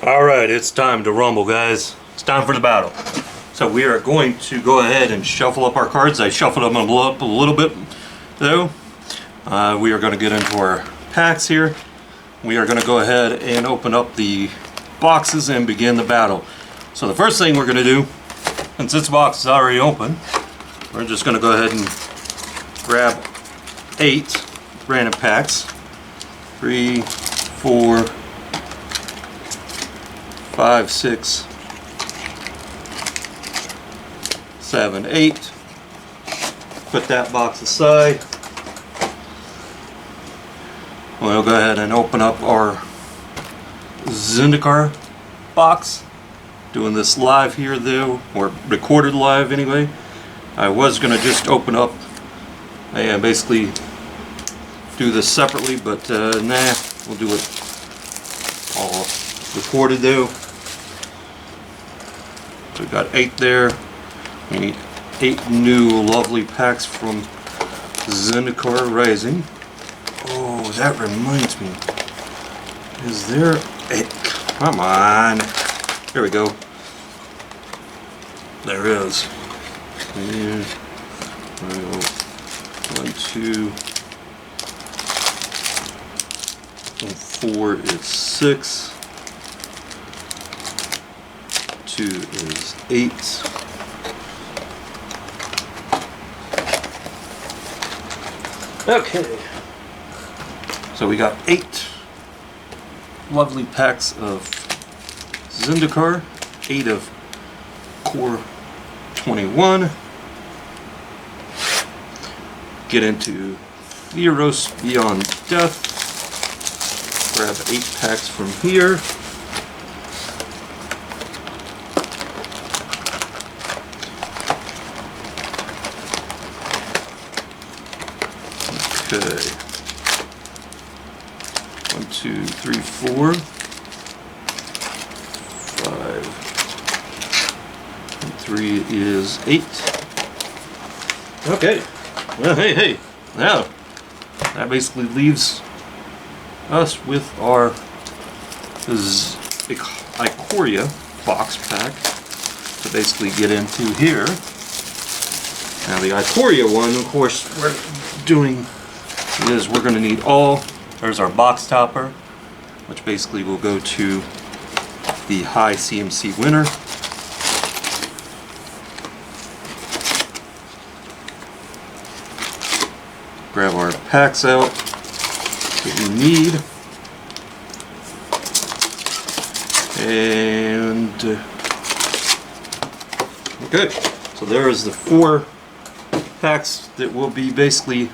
Alright, it's time to rumble, guys. It's time for the battle. So we are going to go ahead and shuffle up our cards. I shuffled them up a little bit, though. We are going to get into our packs here. We are going to go ahead and open up the boxes and begin the battle. So the first thing we're going to do, since this box is already open, we're just going to go ahead and grab 8 random packs. 3, 4, 5, 6, 7, 8. Put that box aside. We'll go ahead and open up our Dunkirk box. Doing this live here though, or recorded live anyway. I was going to just open up and basically do this separately, but nah, we'll do it all recorded though. So we got 8 there. We need 8 new lovely packs from Dunkirk Rising. Oh, that reminds me. Is there a... Come on. There we go. There is. And 1, 2, and 4 is 6. 2 is 8. Okay. So we got 8 lovely packs of Dunkirk, 8 of Core 21. Get into Theros Beyond Death. Grab 8 packs from here. Okay. 1, 2, 3, 4, 5, and 3 is 8. Okay. Well, hey. Now, that basically leaves us with our Ikoria box pack to basically get into here. Now, the Ikoria one, of course, we're doing is we're going to need all. There's our box topper, which basically will go to the high CMC winner. Grab our packs out that we need, and okay, so there is the 4 packs that will be basically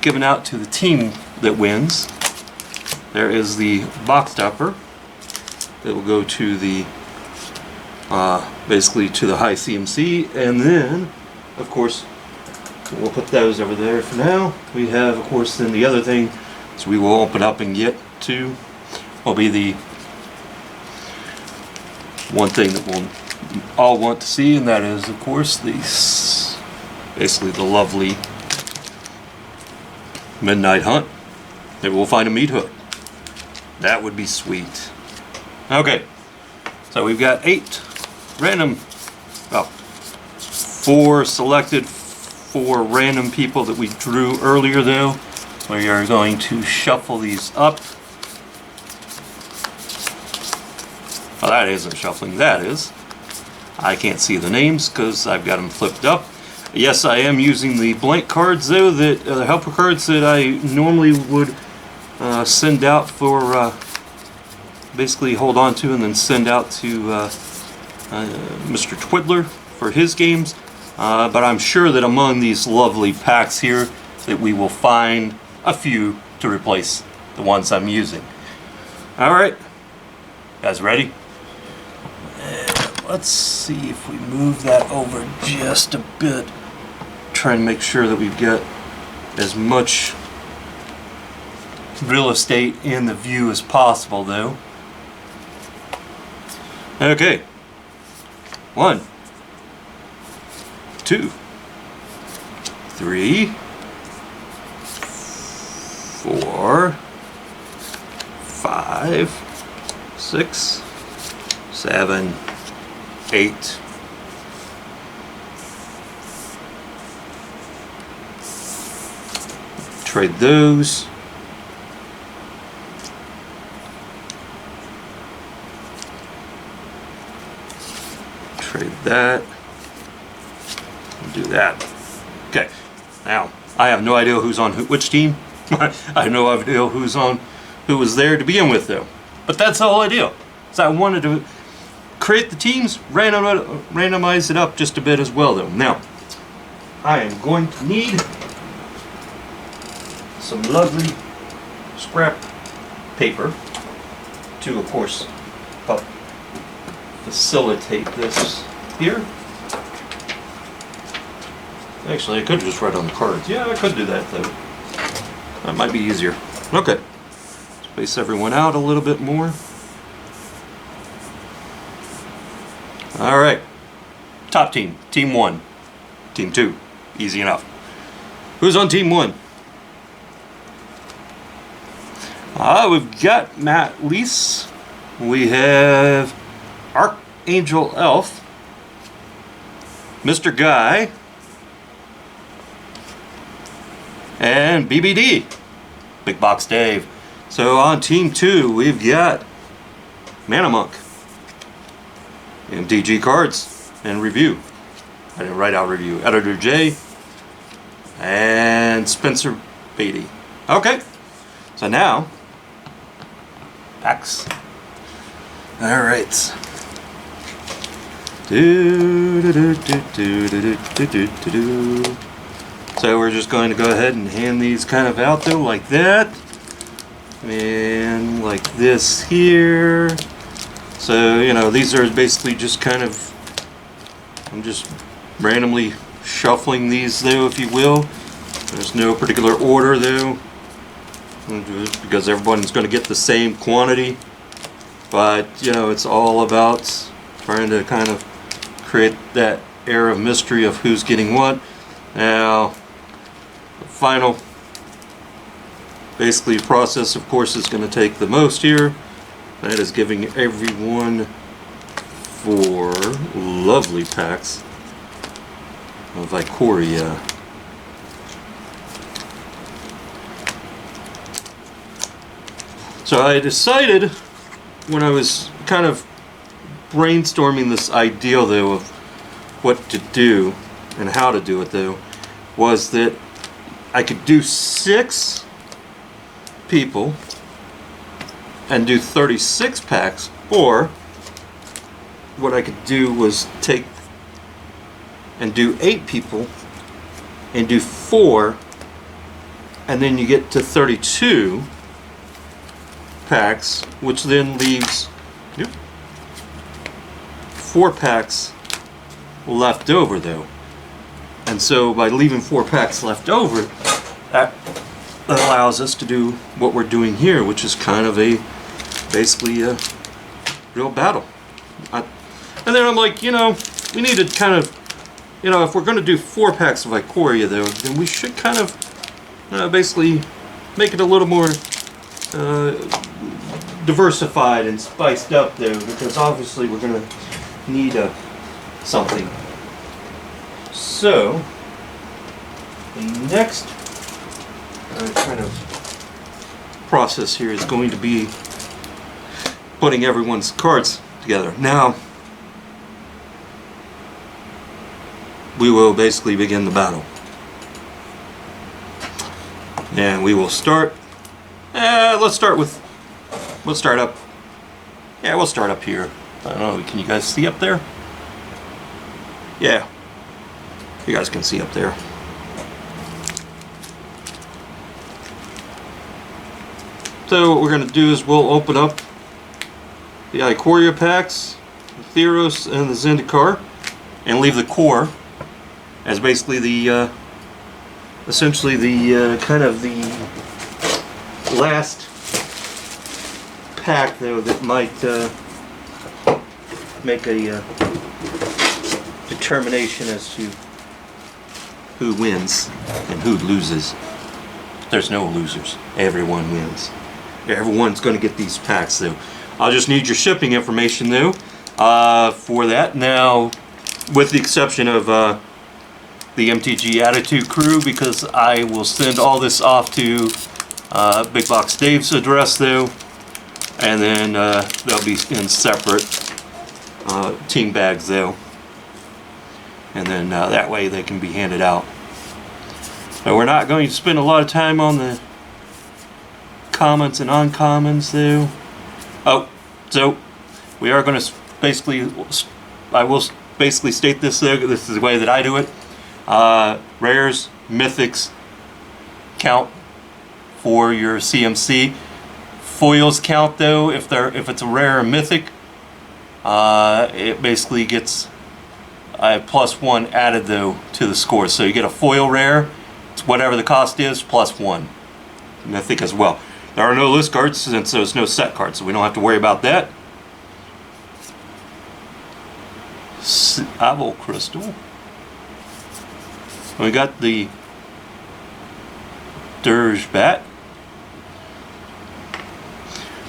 given out to the team that wins. There is the box topper that will go to the basically to the high CMC, and then of course we'll put those over there for now. We have, of course, then the other thing, so we will open up and get to, will be the one thing that we'll all want to see, and that is, of course, basically the lovely Midnight Hunt. Maybe we'll find a meat hook. That would be sweet. Okay, so we've got 8 random, well, 4 selected for random people that we drew earlier though. We are going to shuffle these up. Well, that isn't shuffling, that is. I can't see the names because I've got them flipped up. Yes, I am using the blank cards though, that the helper cards that I normally would send out for basically hold on to and then send out to Mr. Twiddler for his games. But I'm sure that among these lovely packs here that we will find a few to replace the ones I'm using. Alright, guys ready? Let's see if we move that over just a bit. Try and make sure that we get as much real estate in the view as possible though. Okay. 1, 2, 3, 4, 5, 6, 7, 8. Trade those. Trade that. Do that. Okay. Now I have no idea who's on which team. I have no idea who was there to begin with, though. But that's the whole idea. So I wanted to create the teams, randomize it up just a bit as well, though. Now I am going to need some lovely scrap paper to, of course, help facilitate this here. Actually, I could just write on the cards. Yeah, I could do that, though. That might be easier. Okay. Space everyone out a little bit more. Alright. Top team. Team 1. Team 2. Easy enough. Who's on Team 1? We've got Matt Lease. We have Archangel Elf. Mr. Guy. And BBD. Big Box Dave. So on Team 2, we've got Mana Monk. MTG Cardz and Review. I didn't write out Review. Editor J. And Spencer Beatty. Okay. So now, packs. Alright. So we're just going to go ahead and hand these kind of out, though, like that. And like this here. So, you know, these are basically just kind of, I'm just randomly shuffling these, though, if you will. There's no particular order, though, because everyone's going to get the same quantity. But, you know, it's all about trying to kind of create that air of mystery of who's getting what. Now, the final basically process, of course, is going to take the most here. That is giving everyone 4 lovely packs of Ikoria. So I decided, when I was kind of brainstorming this idea, though, of what to do and how to do it, though, was that I could do 6 people and do 36 packs, or what I could do was take and do 8 people and do 4, and then you get to 32 packs, which then leaves 4 packs left over, though. And so by leaving 4 packs left over, that allows us to do what we're doing here, which is kind of basically a real battle. And then I'm like, you know, we need to kind of, you know, if we're going to do 4 packs of Ikoria, though, then we should kind of basically make it a little more diversified and spiced up, though, because obviously we're going to need something. So the next kind of process here is going to be putting everyone's cards together. Now we will basically begin the battle, and we will start. Let's start up. Yeah, we'll start up here. I don't know. Can you guys see up there? Yeah, you guys can see up there. So what we're going to do is we'll open up the Ikoria packs, the Theros, and the Zendikar, and leave the core as basically the essentially the kind of the last pack, though, that might make a determination as to who wins and who loses. There's no losers. Everyone wins. Everyone's going to get these packs, though. I'll just need your shipping information though for that. Now, with the exception of the MTG Attitude crew, because I will send all this off to Big Box Dave's address though, and then they'll be in separate team bags though, and then that way they can be handed out. So we're not going to spend a lot of time on the commons and uncommons though. Oh, so we are going to basically, I will basically state this though, this is the way that I do it. Rares, mythics count for your CMC. Foils count though if it's a rare or mythic. It basically gets +1 added though to the score. So you get a foil rare, it's whatever the cost is, +1. Mythic as well. There are no list cards since there's no set cards, so we don't have to worry about that. Avo Crystal. We got the Dirge Bat.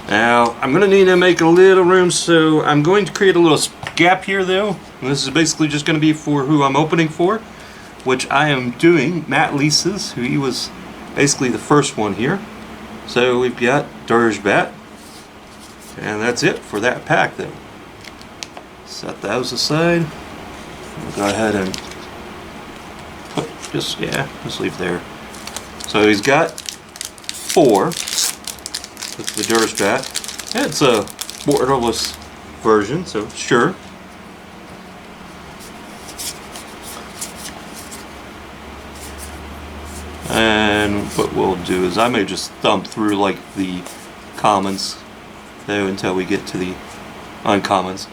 Now, I'm going to need to make a little room, so I'm going to create a little gap here though. And this is basically just going to be for who I'm opening for, which I am doing Matt Lease's, who he was basically the first one here. So we've got Dirge Bat, and that's it for that pack though. Set those aside. We'll go ahead and put just leave there. So he's got 4 with the Dirge Bat. It's a borderless version, so sure. And what we'll do is I may just thumb through like the commons though until we get to the uncommons.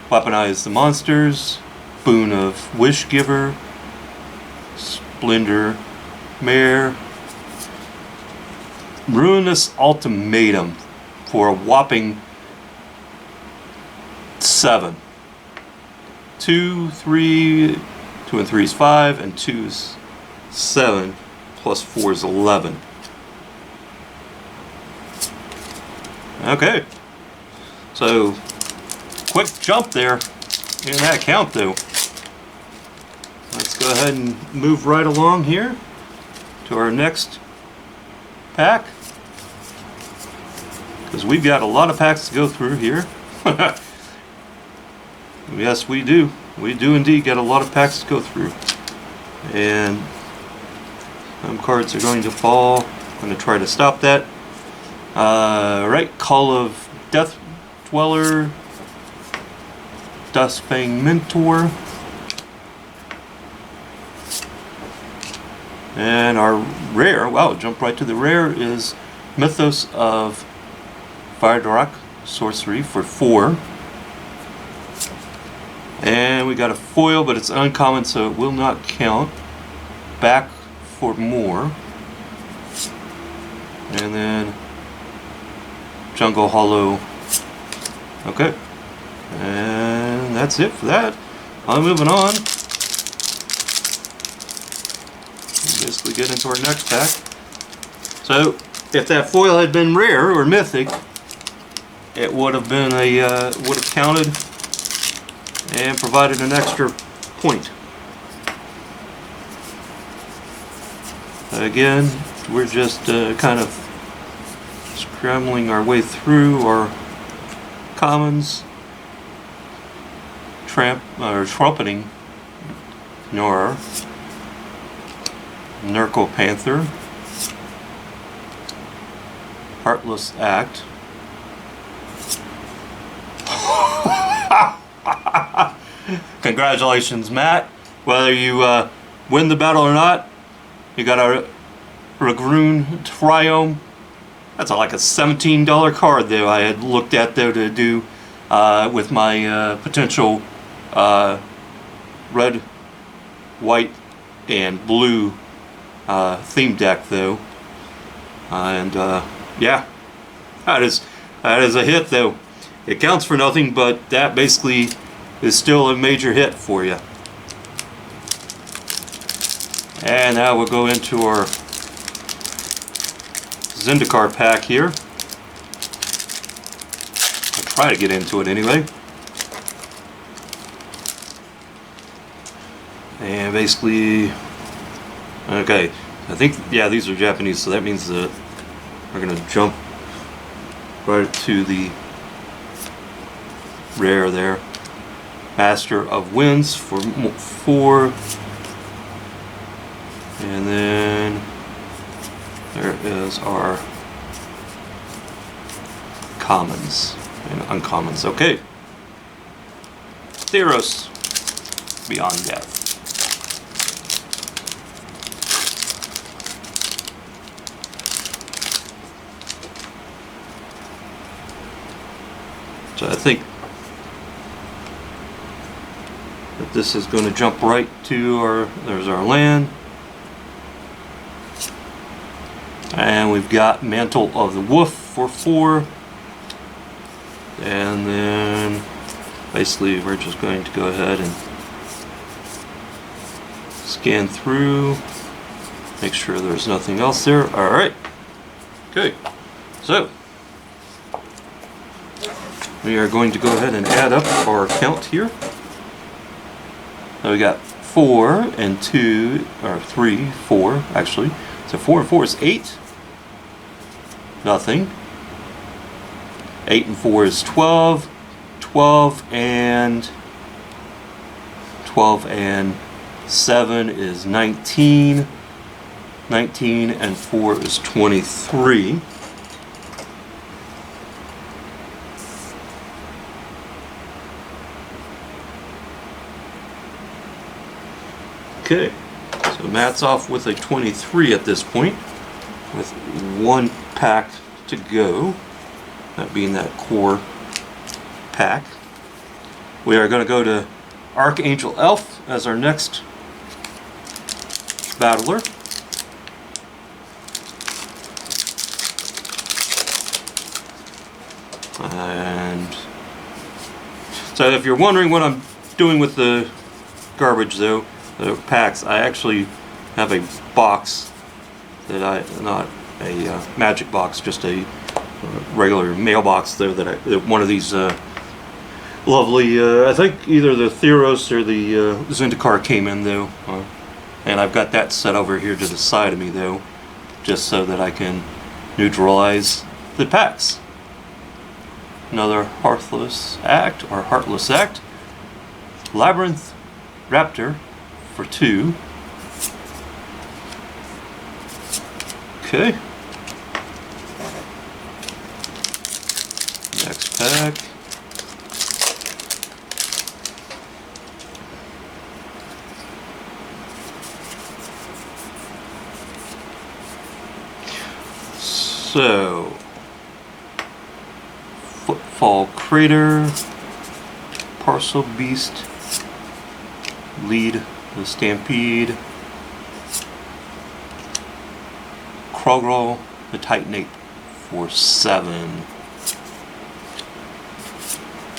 Weaponize the monsters, Boon of Wish Giver, Splendor Mare, Ruinous Ultimatum for a whopping 7. 2, 3, 2 and 3 is 5, and 2 is 7, plus 4 is 11. Okay, so quick jump there in that count though. Let's go ahead and move right along here to our next pack, because we've got a lot of packs to go through here. Yes, we do indeed get a lot of packs to go through, and some cards are going to fall. I'm going to try to stop that. Right, Call of Death Dweller, Duskfang Mentor, and our rare, wow, jump right to the rare, is Mythos of Vidorak Sorcery for 4. And we got a foil, but it's uncommon, so it will not count. Back for more. And then Jungle Hollow. Okay. And that's it for that. I'm moving on. Basically get into our next pack. So if that foil had been rare or mythic, it would have been would have counted and provided an extra point. Again, we're just kind of scrambling our way through our commons. Trumpeting Nora, Nurgle Panther, Heartless Act, congratulations, Matt. Whether you win the battle or not, you got a Ragroon Triome. That's like a $17 card though. I had looked at though to do with my potential red, white, and blue theme deck though, and yeah, that is a hit though. It counts for nothing, but that basically is still a major hit for you. And now we'll go into our Zendikar pack here. try to get into it anyway. And basically, okay, I think, yeah, these are Japanese, so that means that we're going to jump right to the rare there. Master of Winds for 4. And then there is our commons and uncommons. Okay. Theros, Beyond Death. So I think that this is going to jump right to our, there's our land. And we've got Mantle of the Wolf for 4. And then basically we're just going to go ahead and scan through, make sure there's nothing else there. Alright. Okay. So we are going to go ahead and add up our count here. So we got 4 and 2, or 3, 4 actually. So 4 and 4 is 8. Nothing. 8 and 4 is 12. 12 and 7 is 19. 19 and 4 is 23. Okay, so Matt's off with a 23 at this point, with 1 pack to go, that being that core pack. We are going to go to Archangel Elf as our next battler. And so if you're wondering what I'm doing with the garbage though, the packs, I actually have a box that not a magic box, just a regular mailbox there that one of these lovely, I think either the Theros or the Zendikar came in though, and I've got that set over here to the side of me though, just so that I can neutralize the packs. Another Heartless Act, or Heartless Act. Labyrinth Raptor for 2. Okay. Next pack. So, Footfall Crater, Parcel Beast, Lead the Stampede, Krogl the Titanate for 7.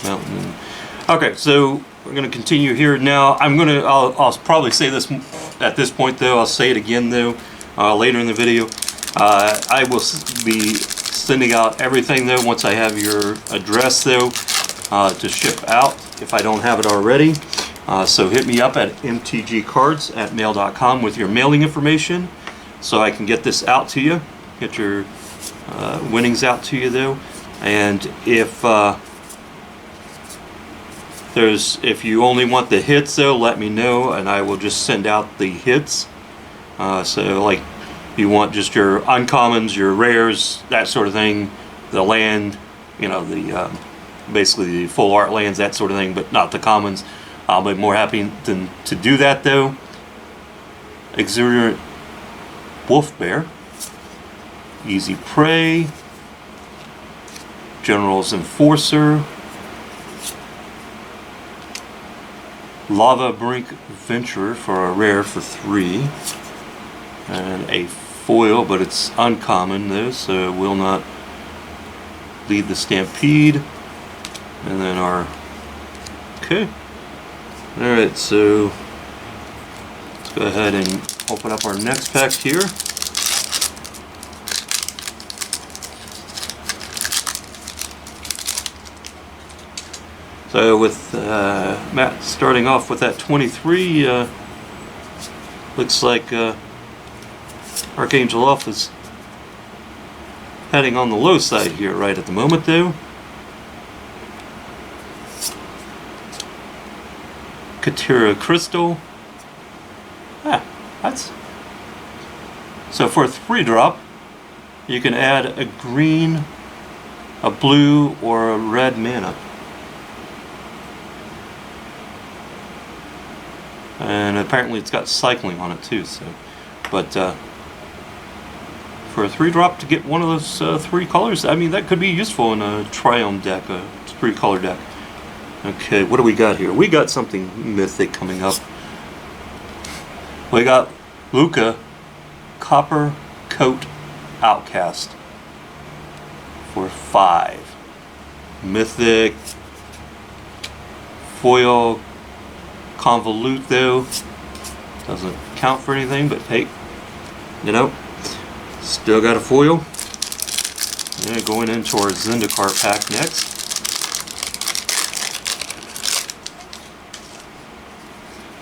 Mountain. Okay, so we're going to continue here now. I'll probably say this at this point though. I'll say it again though later in the video. I will be sending out everything though once I have your address though to ship out if I don't have it already. So hit me up at mtgcards@mail.com with your mailing information so I can get this out to you, get your winnings out to you though. And if you only want the hits though, let me know and I will just send out the hits. So like you want just your uncommons, your rares, that sort of thing, the land, you know, the basically the full art lands, that sort of thing, but not the commons. I'll be more happy to do that though. Exuberant Wolf Bear, Easy Prey, General's Enforcer, Lava Brink Venturer for a rare for 3, and a foil, but it's uncommon though, so it will not lead the Stampede. And then our, okay, alright, so let's go ahead and open up our next pack here. So with Matt starting off with that 23, looks like Archangel Elf is heading on the low side here right at the moment though. Katira Crystal. That's... So for a 3-drop, you can add a green, a blue, or a red mana. And apparently it's got cycling on it too, so... But for a 3-drop to get one of those 3 colors, I mean, that could be useful in a Triumph deck, a 3-color deck. Okay, what do we got here? We got something mythic coming up. We got Luca, Copper Coat Outcast for 5. Mythic foil convolute though. Doesn't count for anything, but hey, you know, still got a foil. Yeah, going into our Zendikar pack next.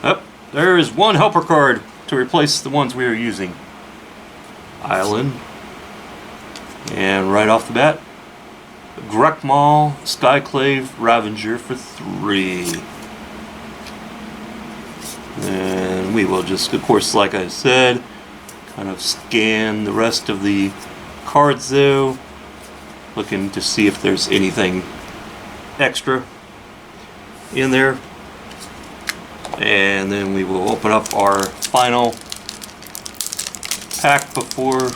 Up, there is one helper card to replace the ones we are using. Island. And right off the bat, Greco Skyclave Ravager for 3. And we will just, of course, like I said, kind of scan the rest of the cards though, looking to see if there's anything extra in there. And then we will open up our final pack before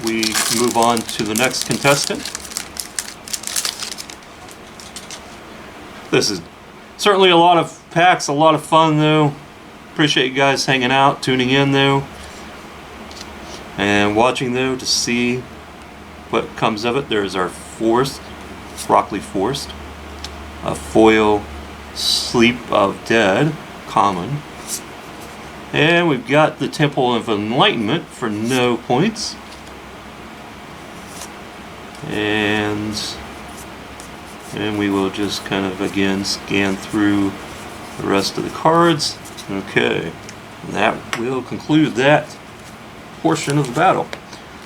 we move on to the next contestant. This is certainly a lot of packs, a lot of fun though. Appreciate you guys hanging out, tuning in though, and watching though to see what comes of it. There's our Broccoli Forest, a foil Sleep of Dead, common. And we've got the Temple of Enlightenment for no points. And we will just kind of again scan through the rest of the cards. Okay, and that will conclude that portion of the battle.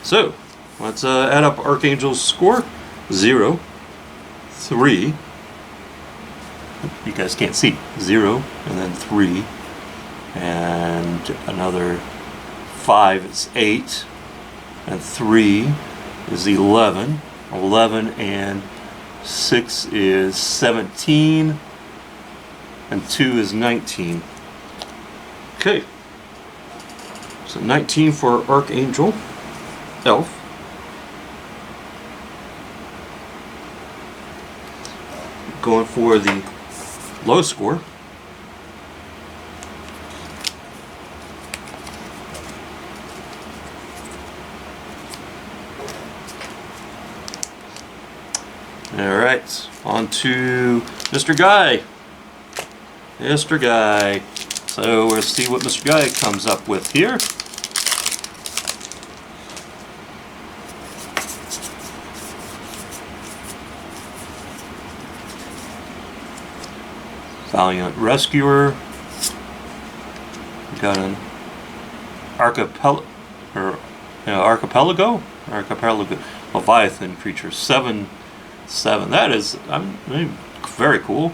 So let's add up Archangel's score. 0, 3. You guys can't see. 0 and then 3. And another 5 is 8, and 3 is 11, 11 and 6 is 17, and 2 is 19. Okay, so 19 for Archangel Elf. Going for the low score. Alright, on to Mr. Guy. Mr. Guy. So we'll see what Mr. Guy comes up with here. Valiant Rescuer. We got an Archipelago Leviathan creature 7/7. That is very cool.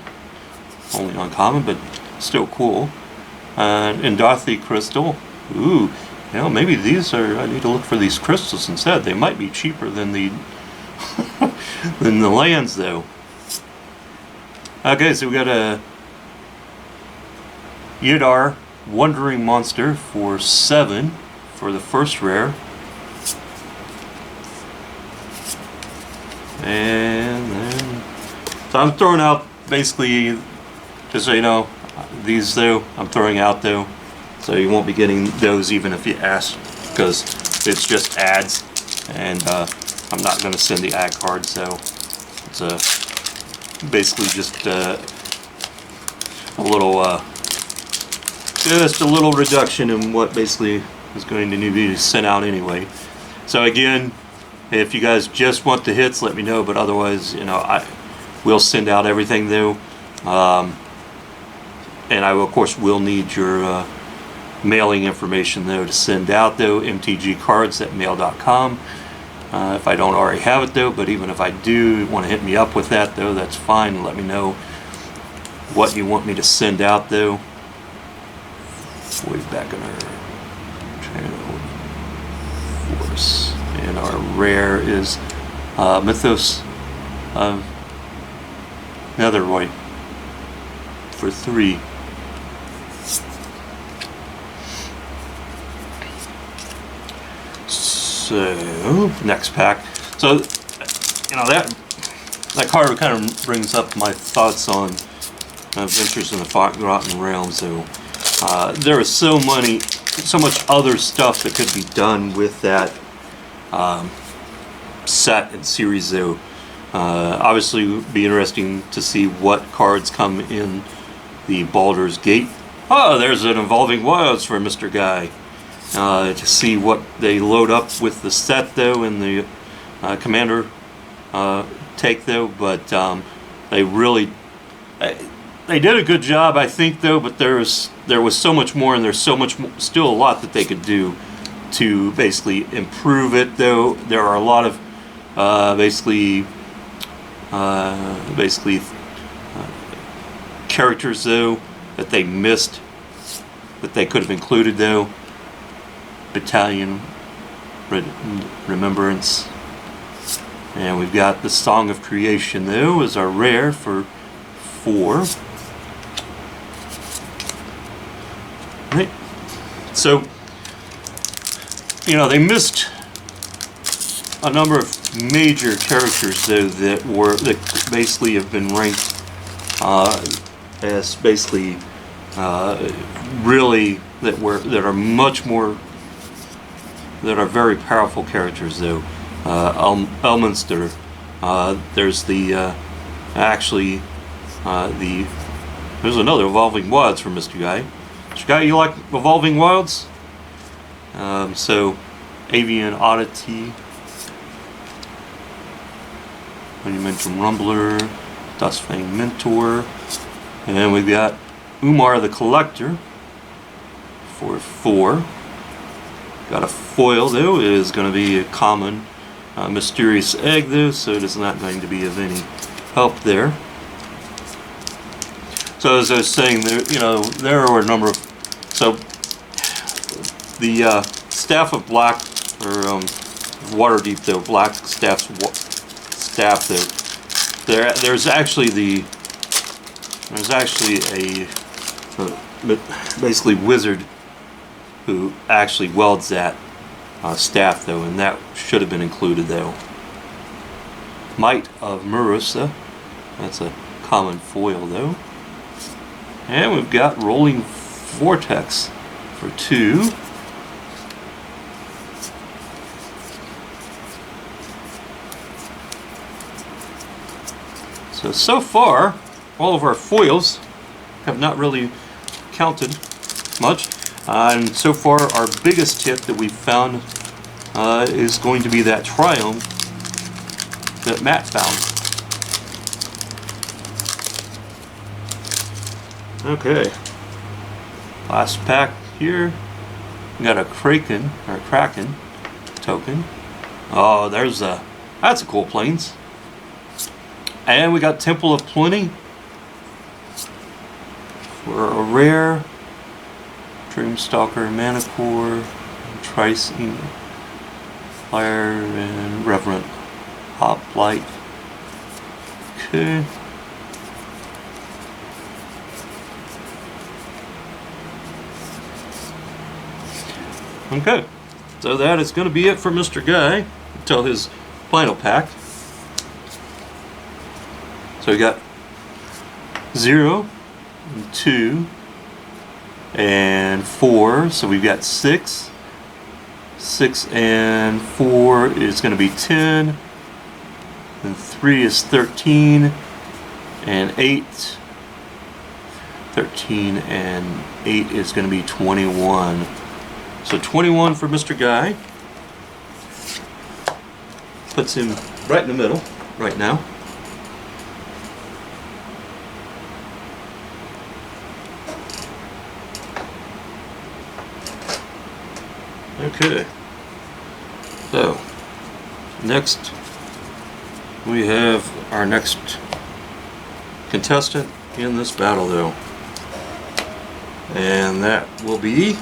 Only uncommon, but still cool. And Dorothy Crystal. Ooh, you know, maybe these are. I need to look for these crystals instead. They might be cheaper than the than the lands, though. Okay, so we got a Yidar Wandering Monster for 7 for the first rare. And then, so I'm throwing out basically, just so you know, these though, I'm throwing out though, so you won't be getting those even if you ask, because it's just ads, and I'm not going to send the ad card, so it's basically just a little, just a little reduction in what basically is going to need to be sent out anyway. So again, if you guys just want the hits, let me know, but otherwise, you know, we'll send out everything though. And I, of course, will need your mailing information, though, to send out, though, MTG Cardz at mail.com. If I don't already have it, though, but even if I do want to hit me up with that, though, that's fine. Let me know what you want me to send out, though. Way back in our channel. Force. And our rare is Mythos Netherroy for 3. So, next pack. So, you know, that card kind of brings up my thoughts on Adventures in the Forgotten Realms. So, there is so much other stuff that could be done with that set and series, though. Obviously, it would be interesting to see what cards come in the Baldur's Gate. Oh, there's an Evolving Wilds for Mr. Guy. To see what they load up with the set, though, in the Commander take, though. But they really they did a good job, I think, though. But there was so much more, and there's so much more, still a lot that they could do to basically improve it, though. There are a lot of characters, though, that they missed that they could have included, though. Battalion Remembrance, and we've got the Song of Creation, though, as our rare for 4. Right. So, you know, they missed a number of major characters, though, that basically have been ranked as basically really that are much more, that are very powerful characters, though. Elminster. There's the there's another Evolving Wilds for Mr. Guy. Mr. Guy, you like Evolving Wilds? So, Avian Oddity, Monumental Rumbler, Dustfang Mentor, and we've got Umar the Collector for 4. Got a foil, though. It is going to be a common Mysterious Egg, though, so it is not going to be of any help there. So as I was saying, there are a number of, so the Staff of Black, or Waterdeep, though, Black Staff, though. There's actually a basically wizard who actually welds that staff, though, and that should have been included, though. Might of Marusa, that's a common foil, though. And we've got Rolling Vortex for 2. So far, all of our foils have not really counted much. And so far, our biggest hit that we've found is going to be that Triumph that Matt found. Okay. Last pack here. We got a Kraken token. Oh, that's a cool plains. And we got Temple of Plenty for a rare. Dreamstalker, Manicore, Tricing, Fire, and Reverent Hoplite. Okay. Okay. So that is going to be it for Mr. Guy until his final pack. So we got 0, and 2, and 4, so we've got 6. 6 and 4 is going to be 10, and 3 is 13, and 8. 13 and 8 is going to be 21. So 21 for Mr. Guy. Puts him right in the middle right now. Okay. So, next we have our next contestant in this battle, though. And that will be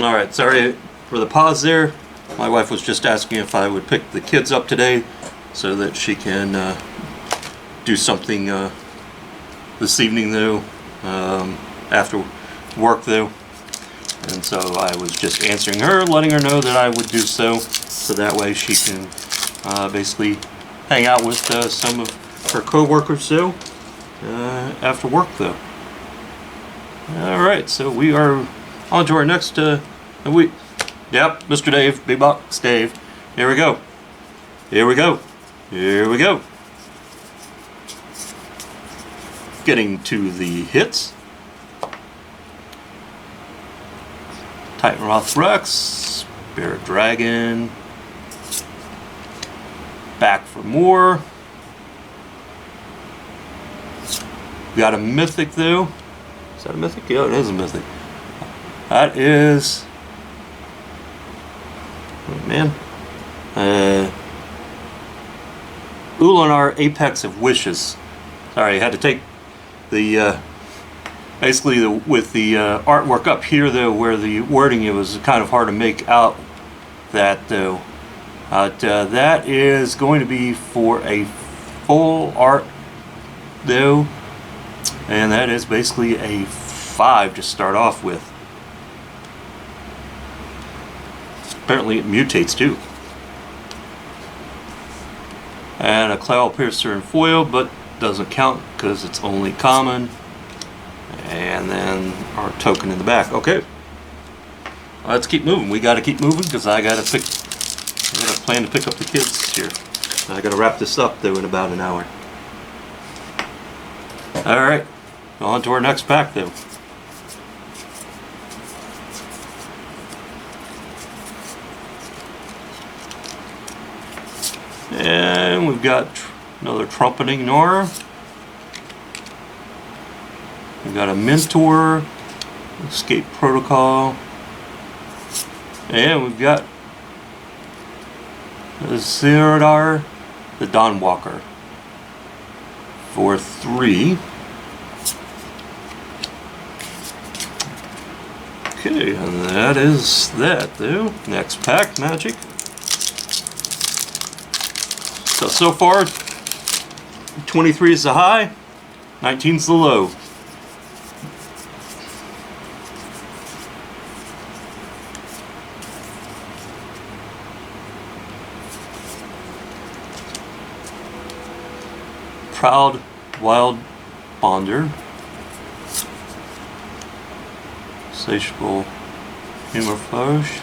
Alright, sorry for the pause there. My wife was just asking if I would pick the kids up today so that she can do something this evening, though, after work, though. And so I was just answering her, letting her know that I would do so that way she can basically hang out with some of her co-workers, though, after work, though. Alright, so we are on to our next, yep, Mr. Dave, Big Box Dave. Here we go. Here we go. Here we go. Getting to the hits. Titanroth Rex, Spirit Dragon, back for more. We got a mythic, though. Is that a mythic? Yeah, it is a mythic. That is, oh man, Ulanar Apex of Wishes. Sorry, I had to take the basically with the artwork up here, though, where the wording, it was kind of hard to make out that, though. That is going to be for a full art, though, and that is basically a 5 to start off with. Apparently it mutates too. And a Cloud Piercer in foil, but doesn't count because it's only common. And then our token in the back. Okay, let's keep moving. We got to keep moving because I got to plan to pick up the kids here. I got to wrap this up, though, in about an hour. All right, on to our next pack, though. And we've got another Trumpeting Nora. We've got a Mentor, Escape Protocol, and we've got the Zerodar, the Dawnwalker, for 3. Okay, and that is that, though. Next pack, Magic. So far, 23 is the high, 19 is the low. Proud Wild Bonder, Satiable Humorflosh,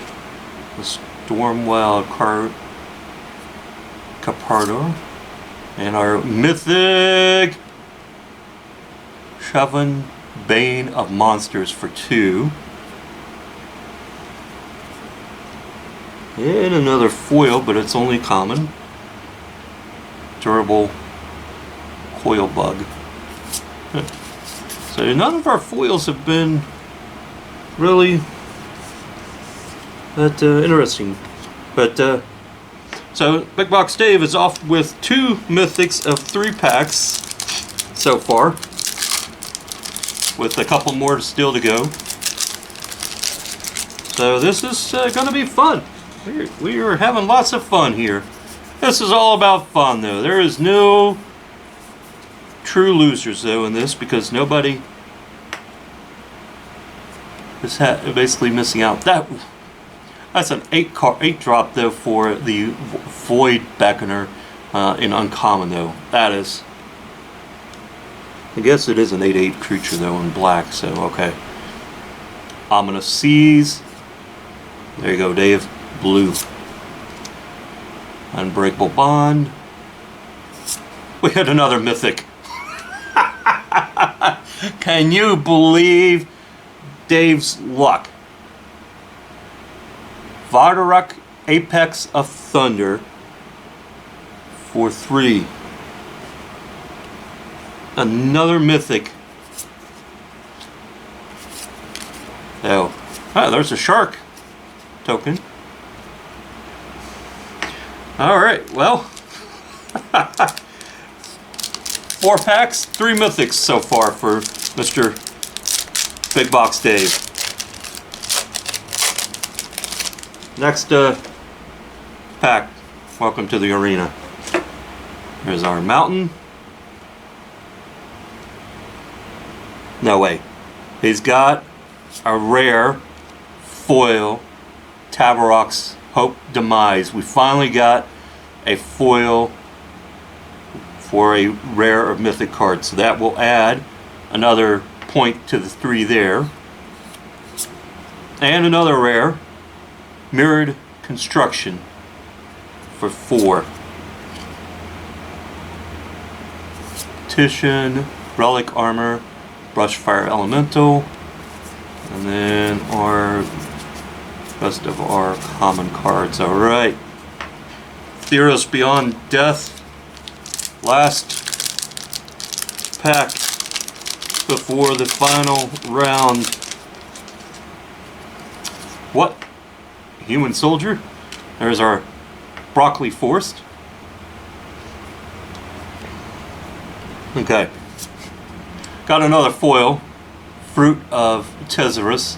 the Storm Wild Capardo, and our mythic Shavan Bane of Monsters for 2. And another foil, but it's only common. Durable Coil Bug. So none of our foils have been really that interesting, but so Big Box Dave is off with 2 mythics of 3 packs so far, with a couple more still to go. So this is going to be fun. We are having lots of fun here. This is all about fun, though. There is no true losers, though, in this, because nobody is basically missing out. That's an 8 drop, though, for the Void Beckoner in uncommon, though. That is, I guess it is an 8/8 creature, though, in black. So okay. Ominous Seas. There you go, Dave. Blue. Unbreakable Bond. We had another mythic. Can you believe Dave's luck? Vardaruk, Apex of Thunder for 3. Another mythic. Oh, there's a shark token. Alright, well, 4 packs, 3 mythics so far for Mr. Big Box Dave. Next pack, welcome to the arena. Here's our mountain. No way. He's got a rare foil Tabarok's Hope Demise. We finally got a foil for a rare or mythic card, so that will add another point to the 3 there. And another rare, Mirrored Construction for 4. Titian, Relic Armor, Brushfire Elemental, and then our rest of our common cards. Alright. Theros Beyond Death. Last pack before the final round. What? Human Soldier? There's our Broccoli Forest. Okay. Got another foil. Fruit of Tezzerus,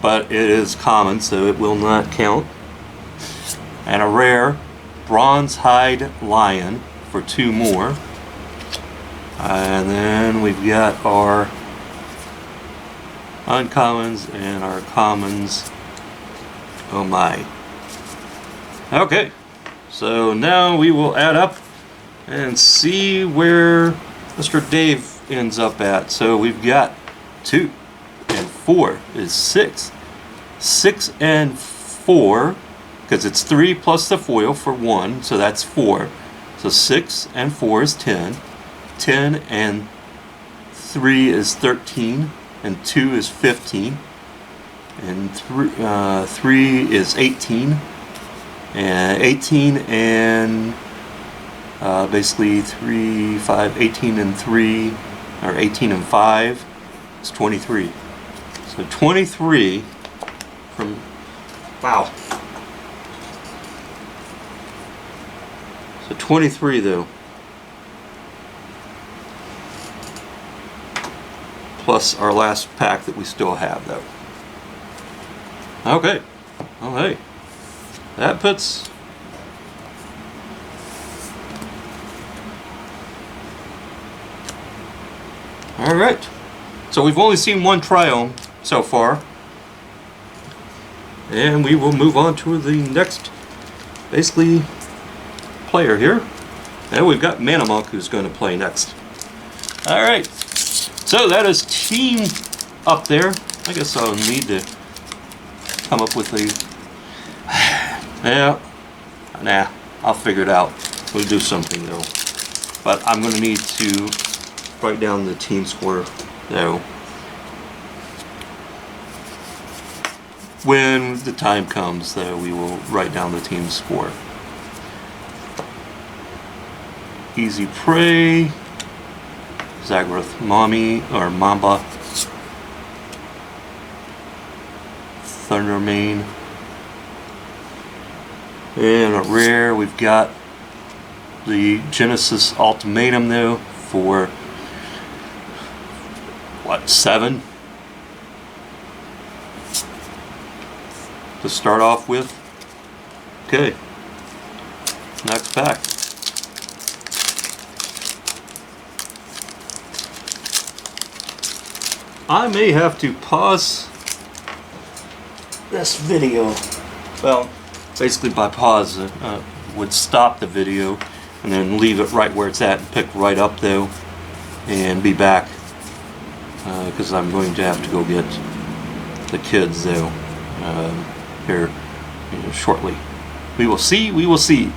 but it is common, so it will not count. And a rare Bronze Hide Lion for 2 more. And then we've got our uncommons and our commons. Oh my. Okay, so now we will add up and see where Mr. Dave ends up at. So we've got 2 and 4 is 6. 6 and 4, because it's 3 plus the foil for 1, so that's 4. So 6 and 4 is 10. 10 and 3 is 13. And 2 is 15. And 3 is 18. And 18 and basically 3, 5, 18 and 3, or 18 and 5 is 23. So 23 from, wow. So 23 though. Plus our last pack that we still have though. Okay. Well, hey. That puts alright. So we've only seen one triome so far. And we will move on to the next basically player here. And we've got Mana Monk who's going to play next. Alright. So that is team up there. I guess I'll need to come up with a yeah. Nah, I'll figure it out. We'll do something though. But I'm going to need to write down the team score though. When the time comes, though, we will write down the team score. Easy Prey, Zagreath Mommy or Mamba, Thundermane, and a rare. We've got the Genesis Ultimatum though for what, 7 to start off with. Okay, next pack. I may have to pause this video. Well, basically by pause would stop the video and then leave it right where it's at and pick right up though and be back because I'm going to have to go get the kids though here shortly. We will see, we will see.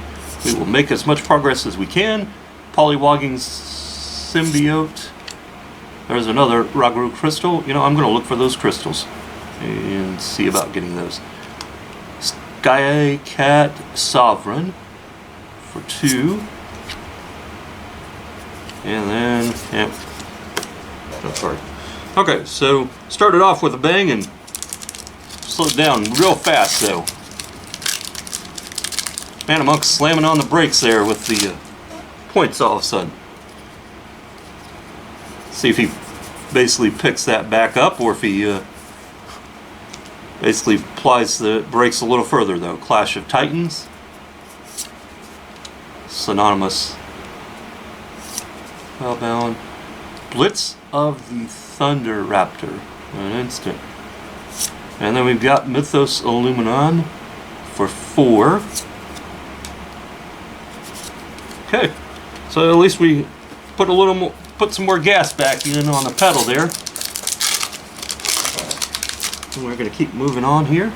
We will make as much progress as we can. Polywogging Symbiote. There's another Ragru crystal. You know, I'm going to look for those crystals and see about getting those. Sky Cat Sovereign for 2. And then, yeah, no card. Okay, so started off with a bang and slowed down real fast though. Man, Monk slamming on the brakes there with the points all of a sudden. See if he basically picks that back up, or if he basically applies the brakes a little further though. Clash of Titans. Synonymous. Hellbound. Blitz of the Thunder Raptor. An instant. And then we've got Mythos Illuminon for 4. Okay. So at least we put a little more, put some more gas back in on the pedal there. And we're going to keep moving on here.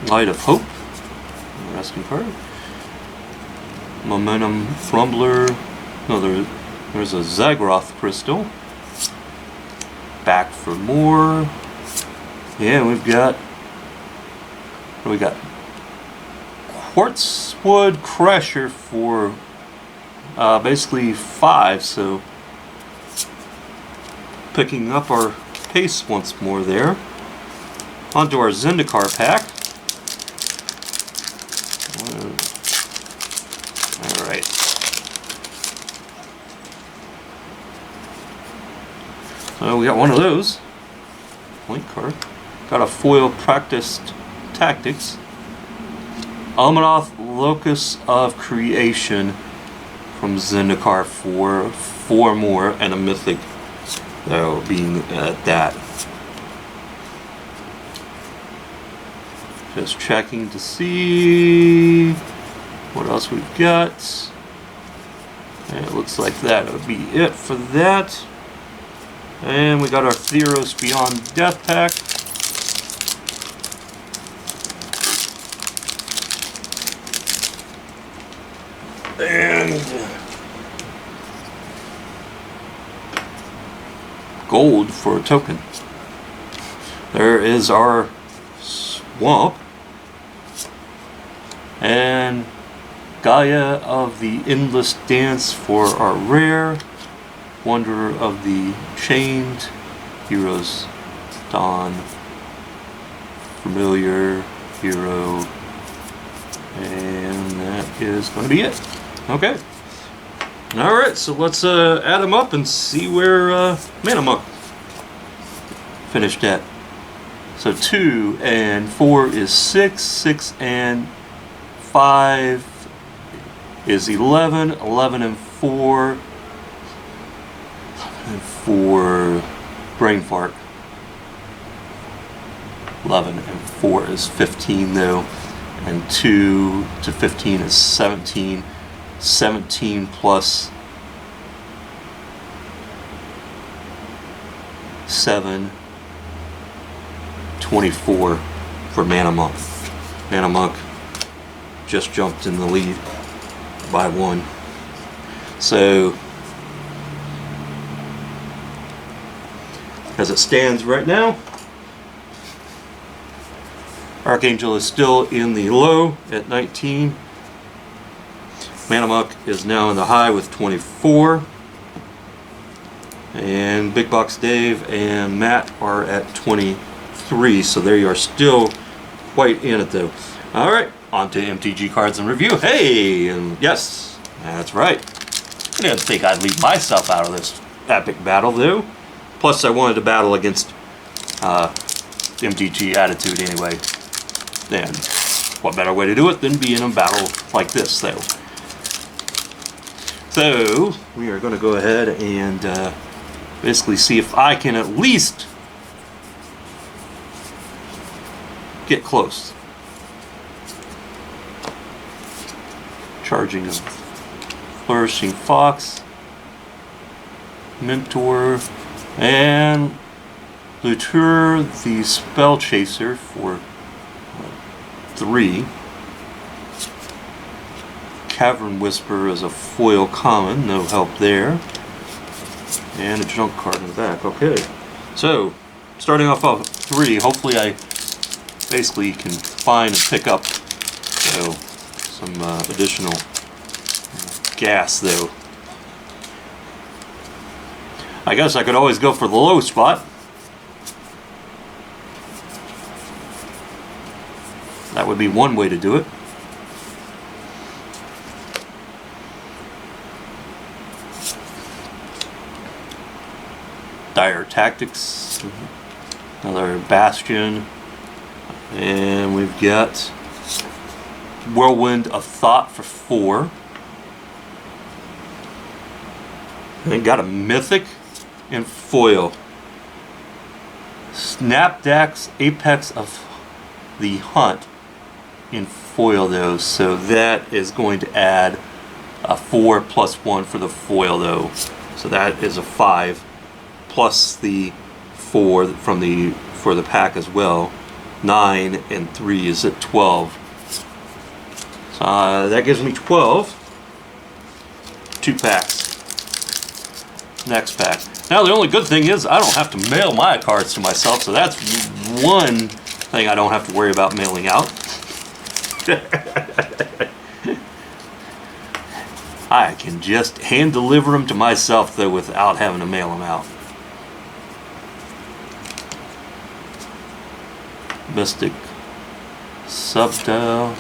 Light of Hope. Interesting card. Momentum Rumbler. No, there's a Zagroth crystal. Back for more. Yeah, we've got. What do we got? Quartzwood Crusher for basically 5. So picking up our pace once more there. Onto our Zendikar pack. Alright. So we got one of those. Link card. Got a foil Practiced Tactics. Almanath Locus of Creation from Zendikar for 4 more, and a mythic though being that. Just checking to see what else we've got. And it looks like that would be it for that. And we got our Theros Beyond Death pack. And gold for a token. There is our Swamp. And Gaia of the Endless Dance for our rare. Wanderer of the Chained. Heroes Dawn. Familiar Hero. And that is going to be it. Okay. Alright, so let's add them up and see where Mana Monk finished at. So 2 and 4 is 6, 6 and 5 is 11, 11 and 4, 11 and 4, brain fart. 11 and 4 is 15 though, and 2 to 15 is 17, 17 plus 7, 24 for Mana Monk. Mana Monk just jumped in the lead by 1. So, as it stands right now, Archangel is still in the low at 19. Mana Monk is now in the high with 24. And Big Box Dave and Matt are at 23. So there you are, still quite in it though. Alright, on to MTG Cards and Review. Hey! And yes, that's right. I didn't think I'd leave myself out of this epic battle though. Plus I wanted to battle against MTG Attitude anyway. And what better way to do it than be in a battle like this though. So we are going to go ahead and basically see if I can at least get close. Charging of Flourishing Fox, Mentor, and Lutur the Spell Chaser for 3. Cavern Whisper is a foil common, no help there. And a junk card in the back. Okay, so starting off 3, hopefully I basically can find and pick up some additional gas though. I guess I could always go for the low spot. That would be one way to do it. Dire Tactics, another Bastion, and we've got Whirlwind of Thought for 4. And then got a Mythic in foil. Snapdax Apex of the Hunt in foil though, so that is going to add a 4+1 for the foil though. So that is a 5 plus the 4 from for the pack as well. 9 and 3 is at 12. So that gives me 12. 2 packs. Next pack. Now the only good thing is I don't have to mail my cards to myself, so that's one thing I don't have to worry about mailing out. I can just hand deliver them to myself though without having to mail them out. Mystic Subdual,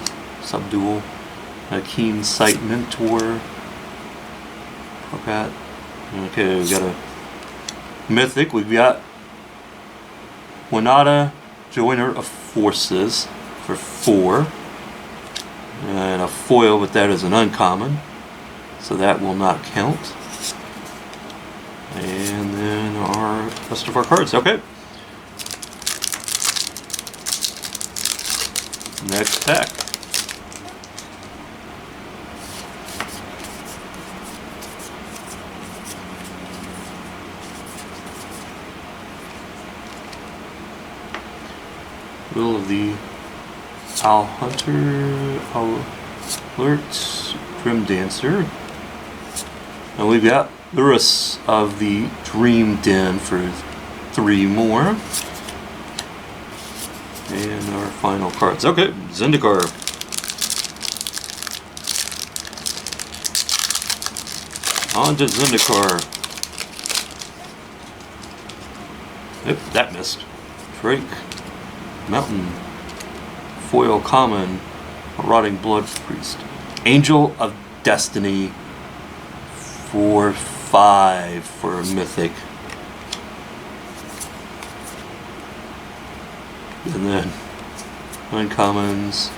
a Keen Sight Mentor. Okay, we got a Mythic. We've got Winata, Joiner of Forces for 4. And a foil, but that is an uncommon, so that will not count. And then our rest of our cards. Okay. Next pack. Will of the Owl Hunter, Owl Alert, Grim Dancer. And we've got Lurus of the Dream Den for 3 more. And our final cards. Okay, Zendikar. On to Zendikar. Yep, that missed. Drake. Mountain. Foil common. Rotting Blood Priest. Angel of Destiny for 5 for a mythic. And then uncommons.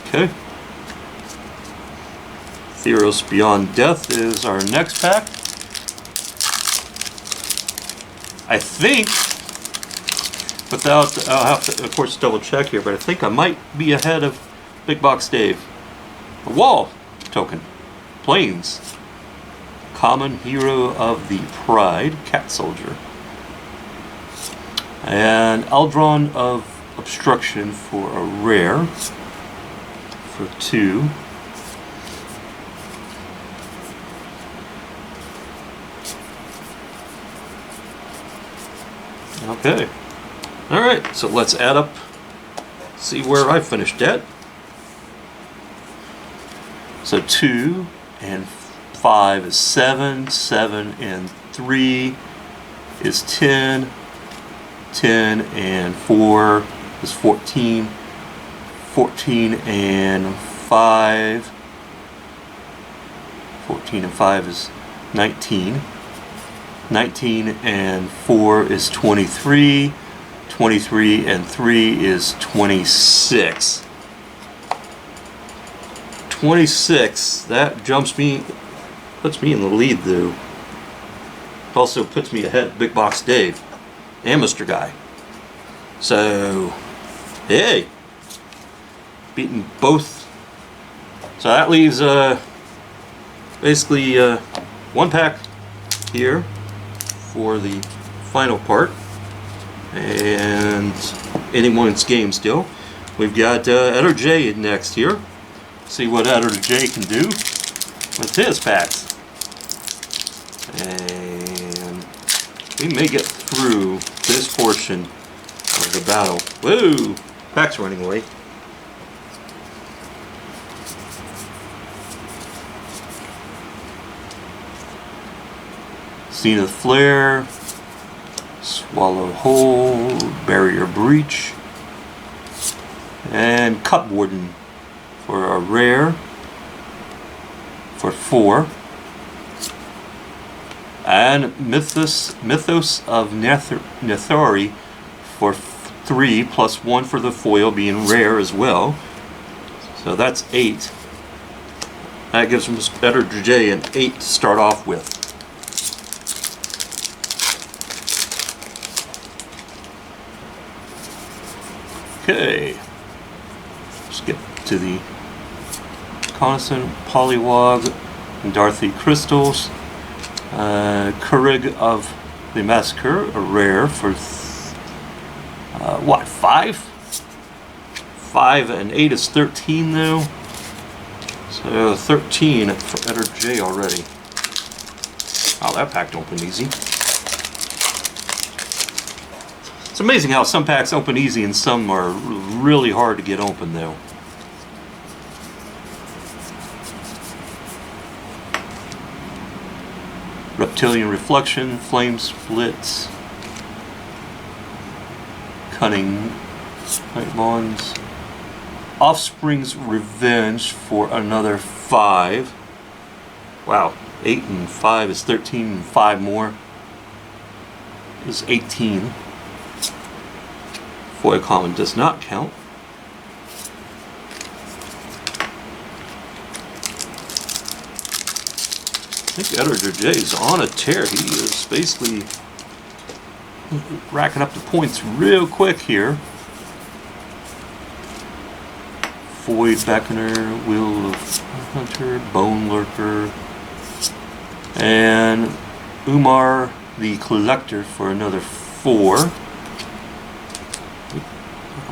Okay. Theros Beyond Death is our next pack. I think, without, I'll have to, of course, double check here, but I think I might be ahead of Big Box Dave. A wall token. Plains. Common Hero of the Pride. Cat Soldier. And Aldron of Obstruction for a rare. For 2. Okay. Alright, so let's add up, see where I finished at. So 2 and 5 is 7, 7 and 3 is 10, 10 and 4 is 14, 14 and 5, 14 and 5 is 19, 19 and 4 is 23, 23 and 3 is 26. 26, that jumps me, puts me in the lead though. Also puts me ahead of Big Box Dave and Mr. Guy. So, hey, beating both. So that leaves basically 1 pack here for the final part, and anyone's game still. We've got Editor J next here. See what Editor J can do with his packs. And we may get through this portion of the battle. Whoa! Pack's running away. Zenith Flare, Swallow Hole, Barrier Breach, and Cup Warden for a rare for 4, and Mythos of Nethori for 3 plus 1 for the foil being rare as well. So that's 8. That gives Editor J an 8 to start off with. Okay, let's get to the Connaissant, Polywog, and Dorothy Crystals. Kurig of the Massacre, a rare for what, 5? 5 and 8 is 13 though. So 13 for Editor J already. Oh, that pack opened easy. It's amazing how some packs open easy and some are really hard to get open though. Reptilian Reflection, Flame Splits, Cunning Night Bonds, Offspring's Revenge for another 5. Wow, 8 and 5 is 13 and 5 more is 18. Foil Common does not count. I think Editor J is on a tear. He is basically racking up the points real quick here. Void Beckoner, Will of Hunter, Bone Lurker, and Umar the Collector for another 4.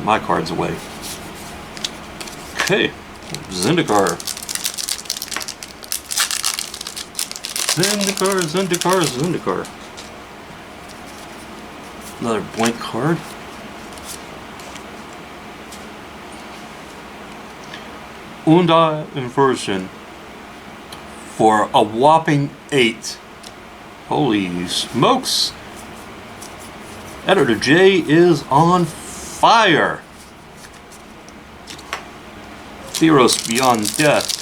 My cards away. Okay, Zendikar. Zendikar. Another blank card. Unda Inversion for a whopping 8. Holy smokes! Editor J is on fire. Theros Beyond Death.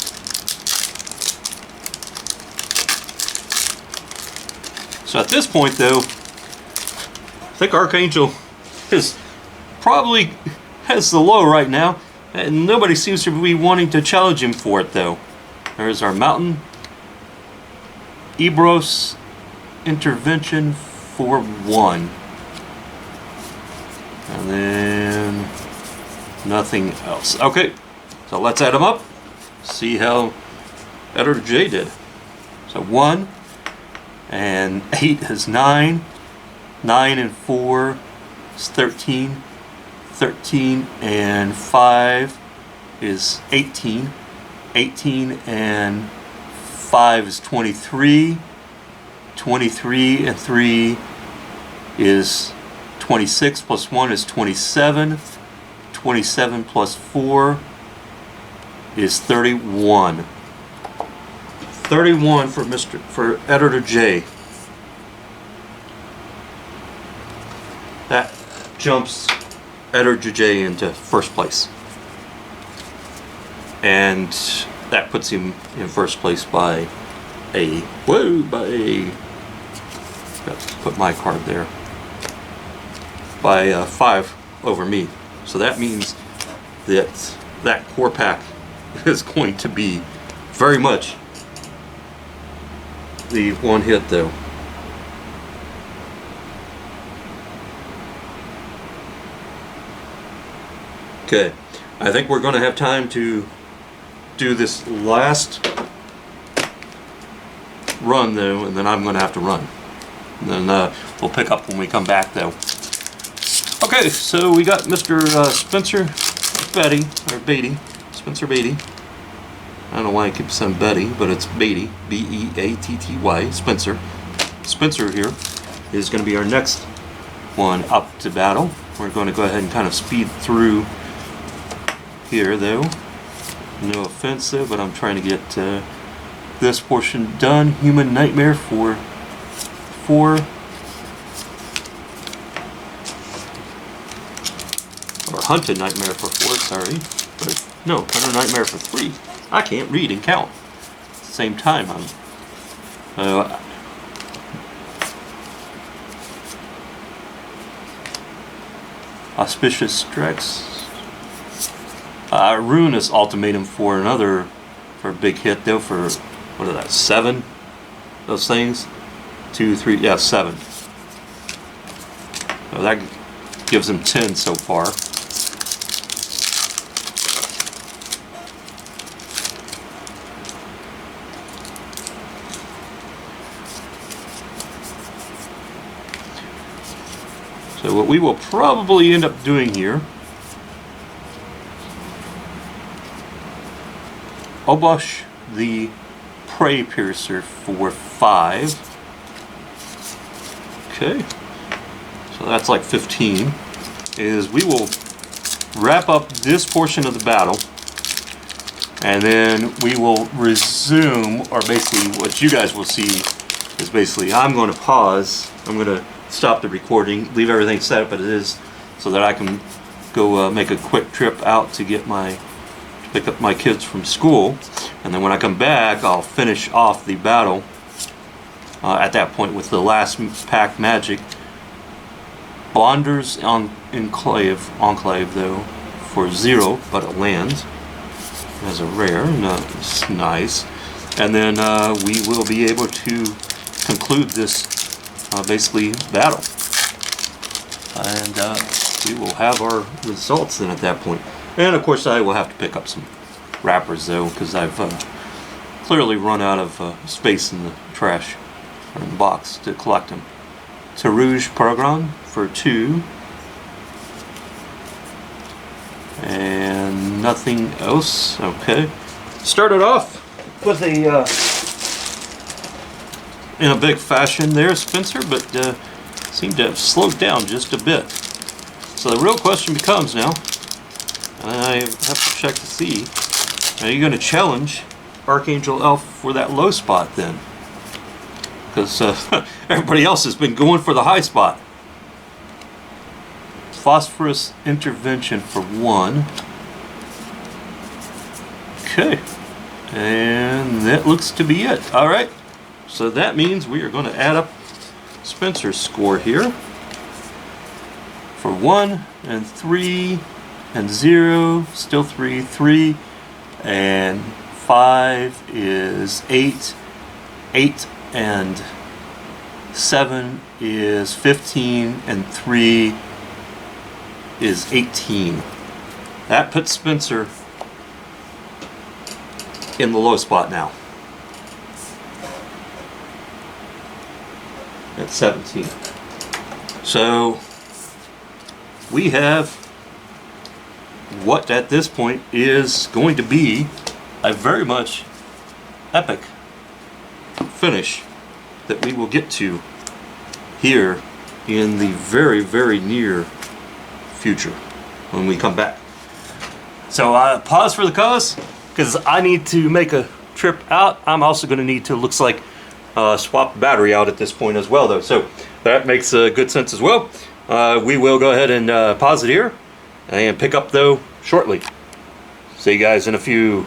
So at this point though, I think Archangel is probably has the low right now, and nobody seems to be wanting to challenge him for it though. There's our Mountain. Ebros Intervention for 1. And then nothing else. Okay, so let's add them up. See how Editor J did. So 1 and 8 is 9. 9 and 4 is 13. 13 and 5 is 18. 18 and 5 is 23. 23 and 3 is 26 plus 1 is 27. 27 plus 4 is 31. 31 for Editor J. That jumps Editor J into first place. And that puts him in first place by a got to put my card there. By 5 over me. So that means that that core pack is going to be very much the one hit though. Okay, I think we're going to have time to do this last run though, and then I'm going to have to run. And then we'll pick up when we come back though. Okay, so we got Mr. Spencer Betty, or Beatty, Spencer Beatty. I don't know why I keep saying Betty, but it's Beatty, B-E-A-T-T-Y, Spencer. Spencer here is going to be our next one up to battle. We're going to go ahead and kind of speed through here, though. No offense, though, but I'm trying to get this portion done. Human Nightmare for 4. Or Hunted Nightmare for 4, sorry. But no, Hunted Nightmare for 3. I can't read and count at the same time. Auspicious Strex. Ruinous Ultimatum for another, for a big hit though, for, what is that, 7? Those things? 2, 3, yeah, 7. So that gives him 10 so far. So what we will probably end up doing here, Obosh the Prey Piercer for 5. Okay, so that's like 15. Is we will wrap up this portion of the battle, and then we will resume, or basically what you guys will see is basically I'm going to pause. I'm going to stop the recording, leave everything set up as it is, so that I can go make a quick trip out to get pick up my kids from school, and then when I come back I'll finish off the battle at that point with the last pack magic. Bonders Enclave though for 0, but it lands as a rare. It's nice. And then we will be able to conclude this basically battle, and we will have our results then at that point. And of course I will have to pick up some wrappers though, because I've clearly run out of space in the trash or in the box to collect them. Tarouge Paragon for 2, and nothing else. Okay, started off with a in a big fashion there, Spencer, but seemed to have slowed down just a bit. So the real question becomes now, and I have to check to see, are you going to challenge Archangel Elf for that low spot then? Because everybody else has been going for the high spot. Phosphorus Intervention for 1. Okay, and that looks to be it. All right. So that means we are going to add up Spencer's score here for 1 and 3 and 0, still 3, 3, and 5 is 8, 8 and 7 is 15, and 3 is 18. That puts Spencer in the low spot now at 17. So we have what at this point is going to be a very much epic finish that we will get to here in the very, very near future when we come back. So pause for the cause, because I need to make a trip out. I'm also going to need to, looks like, swap the battery out at this point as well though, so that makes good sense as well. We will go ahead and pause it here and pick up though shortly. See you guys in a few.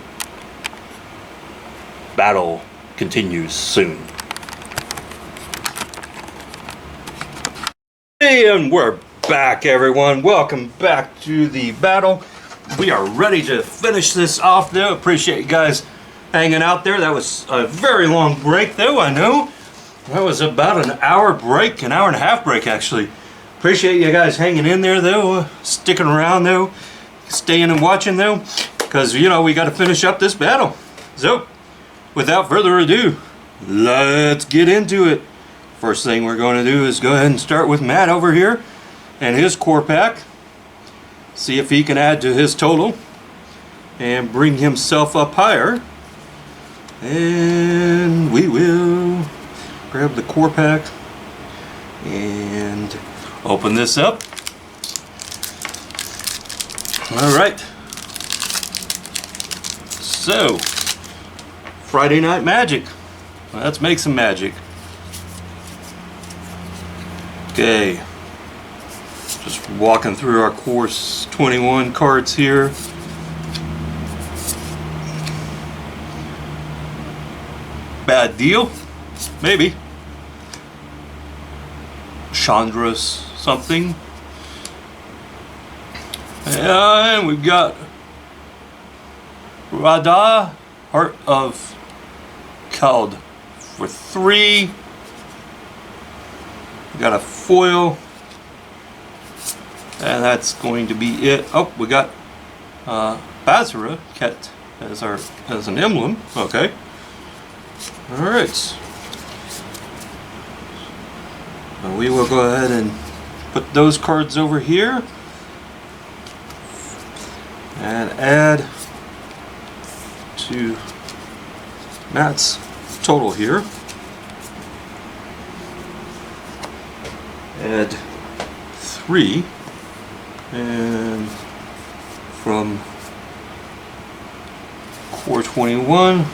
Battle continues soon. And we're back, everyone. Welcome back to the battle. We are ready to finish this off though. Appreciate you guys hanging out there. That was a very long break though, I know. That was about an hour break, an hour and a half break actually. Appreciate you guys hanging in there though, sticking around though, staying and watching though, because you know we got to finish up this battle. So without further ado, let's get into it. First thing we're going to do is go ahead and start with Matt over here and his core pack. See if he can add to his total and bring himself up higher. And we will grab the core pack and open this up. Alright. So, Friday Night Magic. Let's make some magic. Okay. Just walking through our course 21 cards here. Bad deal? Maybe. Chandra's something. And we've got Radha, Heart of Cald for 3. We got a foil. And that's going to be it. Oh, we got Basra Ket as an emblem. Okay. Alright. We will go ahead and put those cards over here and add to Matt's total here. Add 3, and from core 21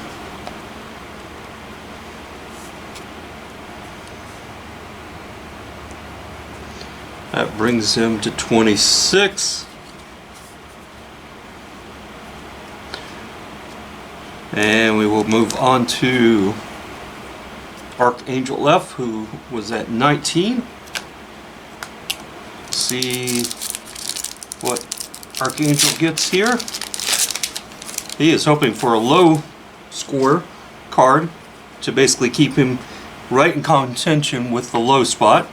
that brings him to 26. And we will move on to Archangel F, who was at 19. See what Archangel gets here. He is hoping for a low score card to basically keep him right in contention with the low spot.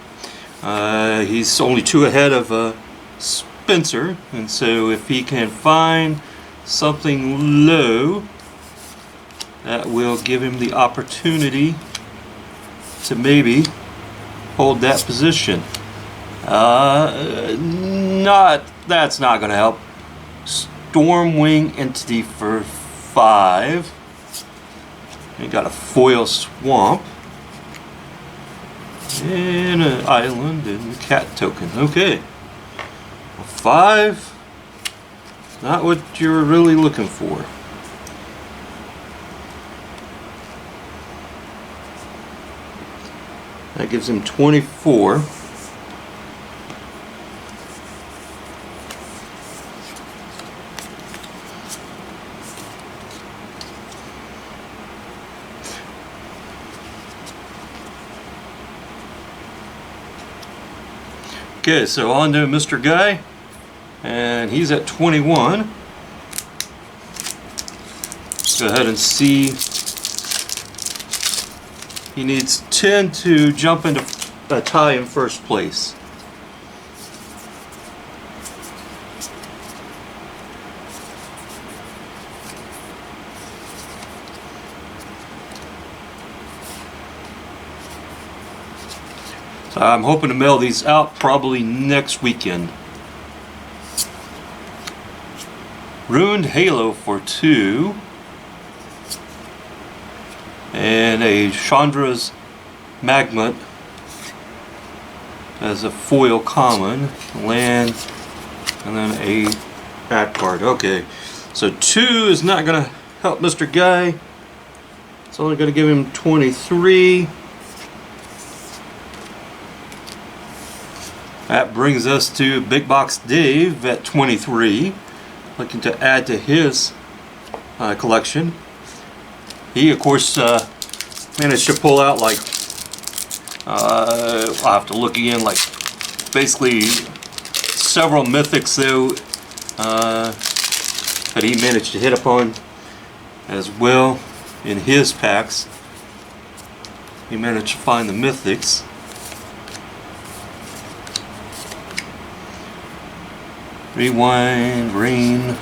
He's only 2 ahead of Spencer, and so if he can find something low, that will give him the opportunity to maybe hold that position. That's not going to help. Stormwing Entity for 5. We got a foil swamp. And an island and a cat token. Okay. 5. Not what you're really looking for. That gives him 24. Okay, so on to Mr. Guy, and he's at 21. Go ahead and see. He needs 10 to jump into a tie in first place. So I'm hoping to mail these out probably next weekend. Ruined Halo for 2. And a Chandra's Magma as a foil common, land, and then a back card. Okay, so 2 is not going to help Mr. Guy. It's only going to give him 23. That brings us to Big Box Dave at 23, looking to add to his collection. He, of course, managed to pull out like, I'll have to look again, like basically several mythics though, that he managed to hit upon as well in his packs. He managed to find the mythics. Rewind, Rain.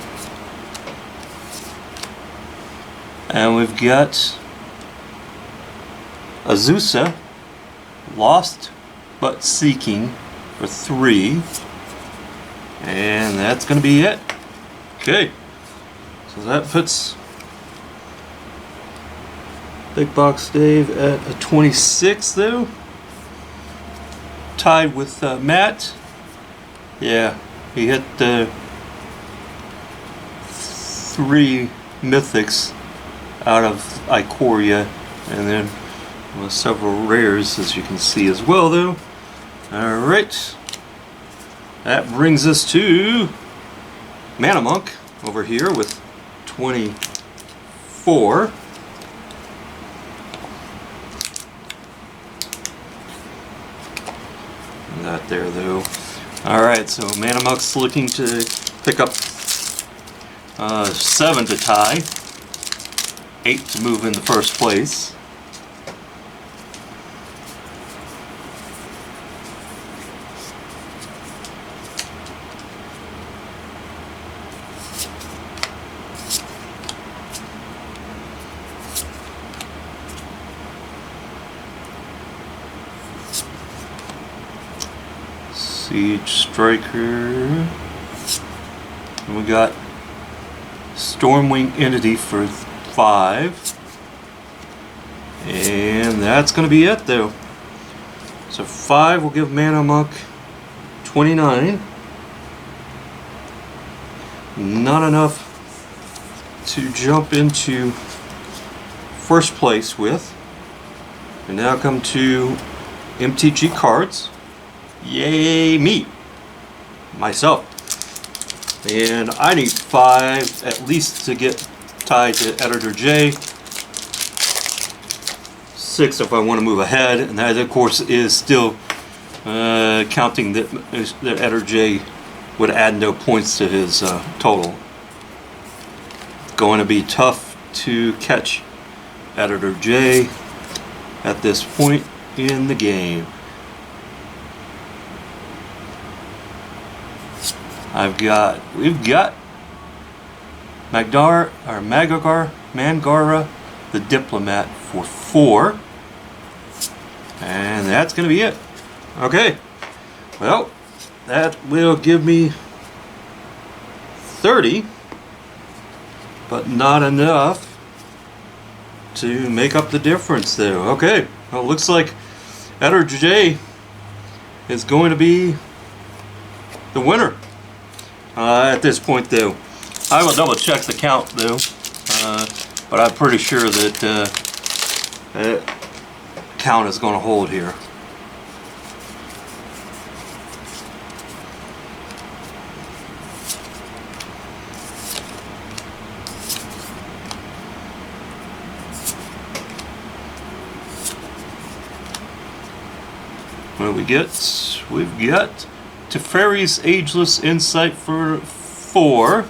And we've got Azusa, Lost but Seeking for 3. And that's going to be it. Okay. So that puts Big Box Dave at a 26 though. Tied with Matt. Yeah, he hit the 3 mythics out of Ikoria, and then several rares, as you can see as well though. Alright, that brings us to Mana Monk over here with 24. Not there though. Alright, so Mana Monk's looking to pick up 7 to tie, 8 to move in the first place. Siege Striker. And we got Stormwing Entity for 5. And that's going to be it though. So 5 will give Mana Monk 29. Not enough to jump into first place with. And now come to MTG Cardz. Yay me! Myself. And I need 5 at least to get tied to Editor J. 6 if I want to move ahead, and that of course is still counting that Editor J would add no points to his total. Going to be tough to catch Editor J at this point in the game. We've got Mangara the Diplomat for 4. And that's going to be it. Okay. Well, that will give me 30, but not enough to make up the difference there. Okay. Well, it looks like Editor J is going to be the winner. At this point though, I will double check the count though, but I'm pretty sure that count is going to hold here. What do we get? We've got Teferi's Ageless Insight for 4.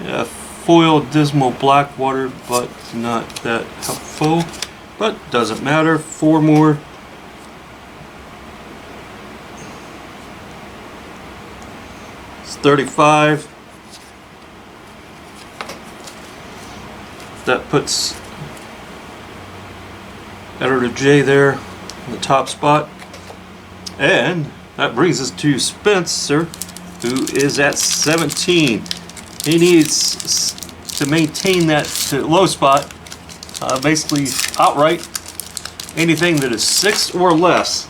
Yeah, foil Dismal Blackwater, but not that helpful. But doesn't matter. 4 more. It's 35. That puts Editor J there in the top spot. And that brings us to Spencer, who is at 17. He needs to maintain that low spot, basically outright. Anything that is 6 or less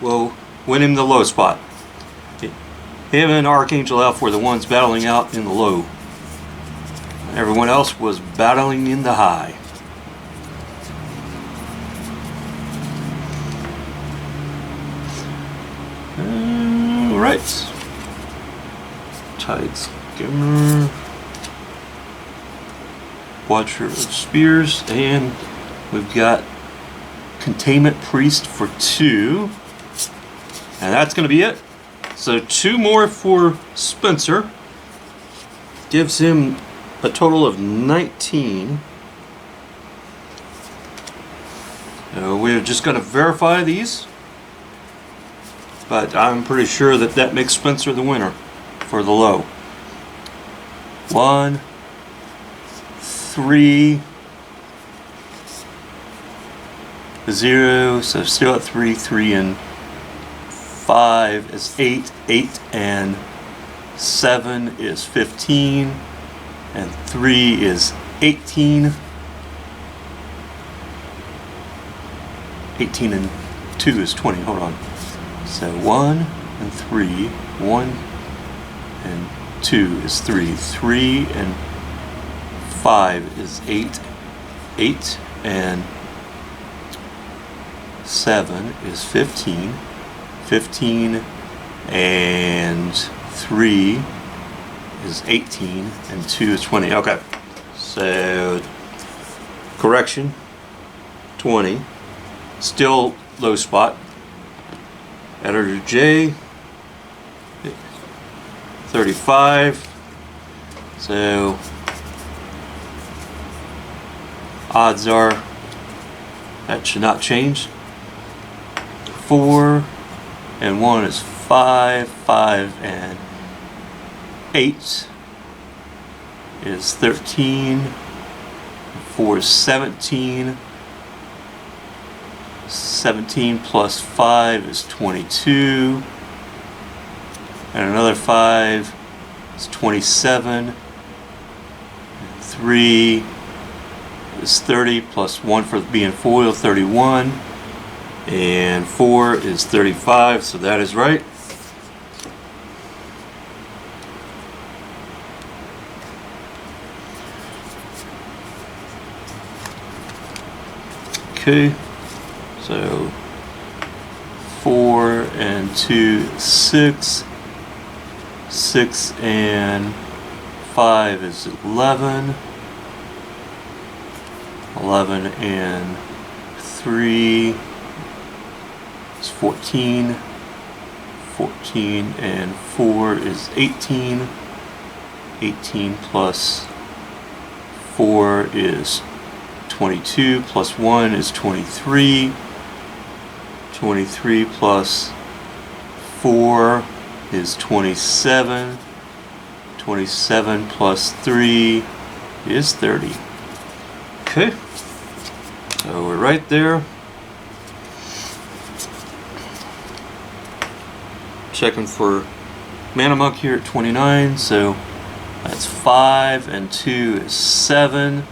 will win him the low spot. Him and Archangel Elf were the ones battling out in the low. Everyone else was battling in the high. Alright. Tide Skimmer. Watcher of Spears. And we've got Containment Priest for 2. And that's going to be it. So 2 more for Spencer. Gives him a total of 19. We're just going to verify these. But I'm pretty sure that that makes Spencer the winner for the low. 1, 3, 0, so still at 3, 3, and 5. 5 is 8. 8 and 7 is 15. And 3 is 18. 18 and 2 is 20. Hold on. So 1 and 3. 1 and 2 is 3. 3 and 5 is 8. 8 and 7 is 15. 15 and 3 is 18. And 2 is 20. Okay. So, correction. 20. Still low spot. Editor J. 35. So odds are that should not change. 4 and 1 is 5. 5 and 8 is 13. 4 is 17. 17 plus 5 is 22. And another 5 is 27. And 3 is 30 plus 1 for being foil, 31. And 4 is 35, so that is right. Okay, so 4 and 2 is 6. 6 and 5 is 11. 11 and 3 is 14. 14 and 4 is 18. 18 plus 4 is 22 plus 1 is 23. 23 plus 4 is 27. 27 plus 3 is 30. Okay, so we're right there. Checking for Mana Monk here at 29, so that's 5 and 2 is 7.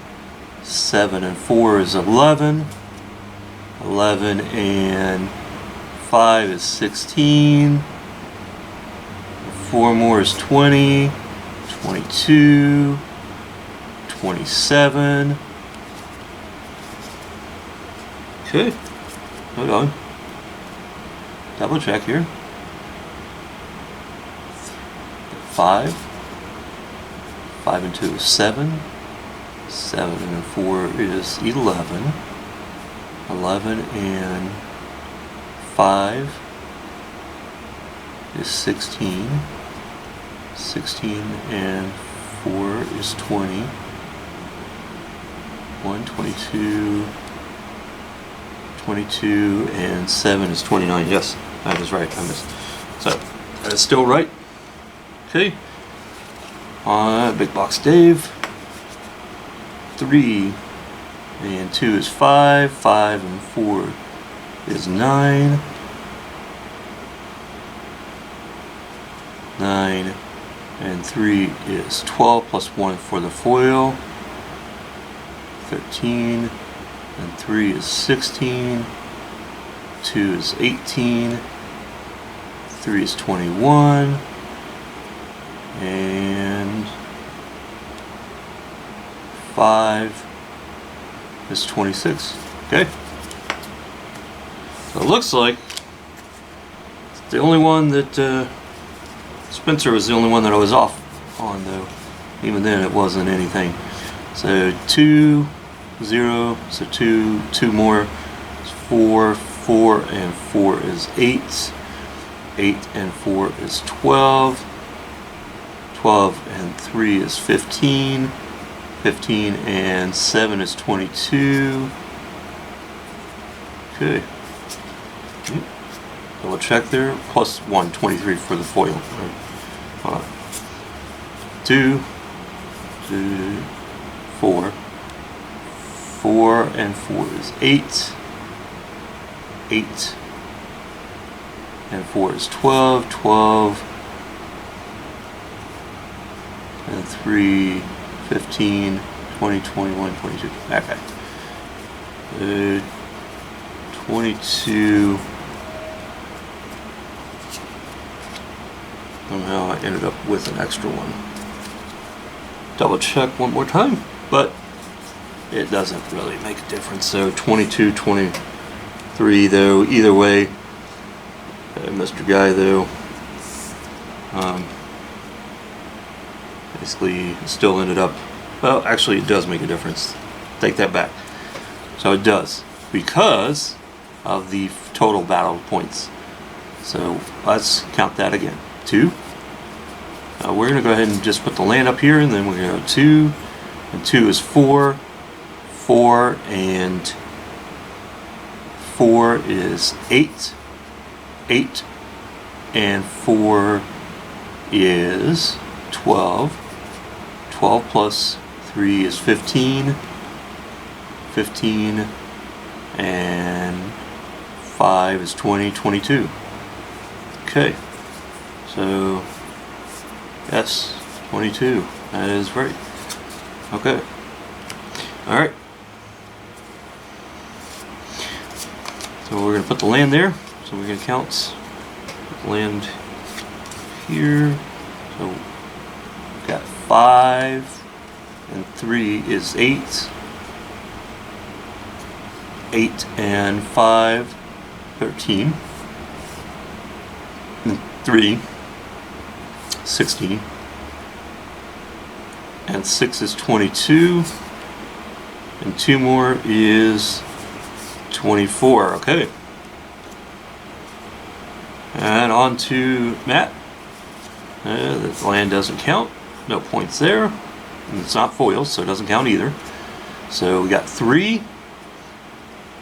7 and 4 is 11. 11 and 5 is 16. 4 more is 20. 22. 27. Okay, hold on. Double check here. 5. 5 and 2 is 7. 7 and 4 is 11. 11 and 5 is 16. 16 and 4 is 20. 1, 22. 22 and 7 is 29. Yes, that is right. I missed. So that is still right. Okay. Big Box Dave. 3 and 2 is 5. 5 and 4 is 9. 9 and 3 is 12 plus 1 for the foil. 13 and 3 is 16. 2 is 18. 3 is 21. And 5 is 26. Okay. So it looks like the only one that Spencer was the only one that I was off on, though. Even then, it wasn't anything. So 2, 0. So 2 more is 4. 4 and 4 is 8. 8 and 4 is 12. 12 and 3 is 15. 15 and 7 is 22. Okay. Double check there. Plus 1, 23 for the foil. Hold on. 2, 4. 4 and 4 is 8. 8 and 4 is 12, 12, and 3, 15, 20, 21, 22. Okay. 22. Somehow I ended up with an extra one. Double check one more time, but it doesn't really make a difference. So 22, 23 though, either way, Mr. Guy though, basically still ended up, well, actually it does make a difference. Take that back. So it does, because of the total battle points. So let's count that again. 2. We're going to go ahead and just put the land up here, and then we're going to go 2, and 2 is 4, 4, and 4 is 8, 8, and 4 is 12, 12 plus 3 is 15, 15, and 5 is 20, 22. Okay, so yes, 22. That is right. Okay. All right. So we're going to put the land there. So we're going to count land here. So we've got 5 and 3 is 8. 8 and 5, 13. And 3, 16. And 6 is 22. And 2 more is 24. Okay. And on to Matt. The land doesn't count. No points there. And it's not foils, so it doesn't count either. So we got 3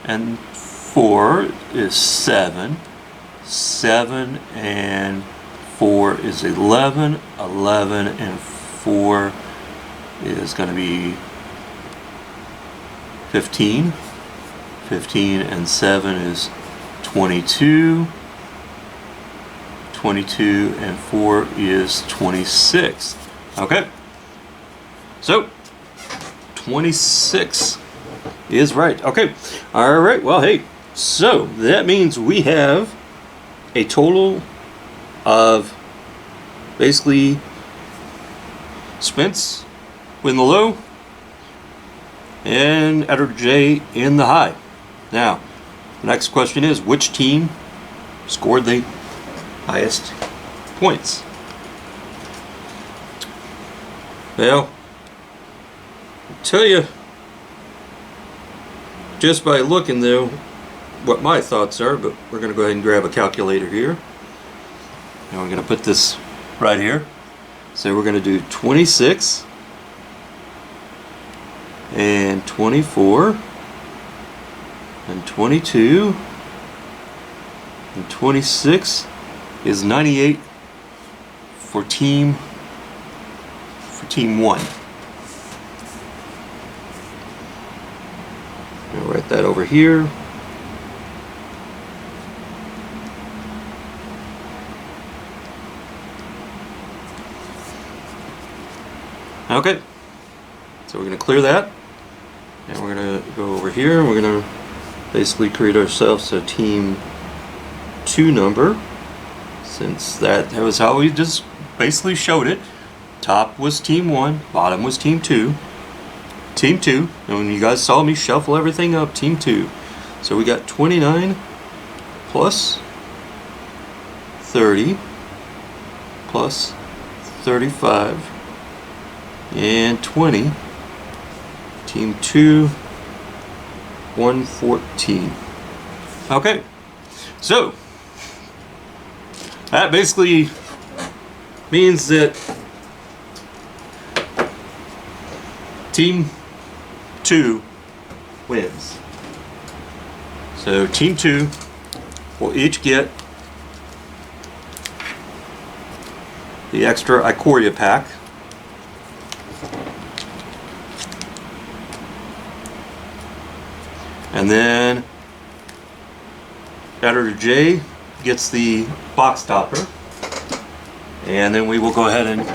and 4 is 7. 7 and 4 is 11. 11 and 4 is going to be 15. 15 and 7 is 22. 22 and 4 is 26. Okay. So 26 is right. Okay. All right. Well, hey. So that means we have a total of basically Spence in the low and Edward J in the high. Now, the next question is, which team scored the highest points? Well, I'll tell you just by looking though what my thoughts are, but we're going to go ahead and grab a calculator here. And we're going to put this right here. So we're going to do 26 and 24 and 22 and 26 is 98 for team 1. I'll write that over here. Okay, so we're going to clear that, and we're going to go over here, and we're going to basically create ourselves a team 2 number, since that was how we just basically showed it. Top was team 1, bottom was team 2. Team 2, and when you guys saw me shuffle everything up, team 2. So we got 29 plus 30 plus 35 and 20. Team 2, 114. Okay, so that basically means that Team 2 wins. So Team 2 will each get the extra Ikoria pack. And then Editor J gets the box topper. And then we will go ahead and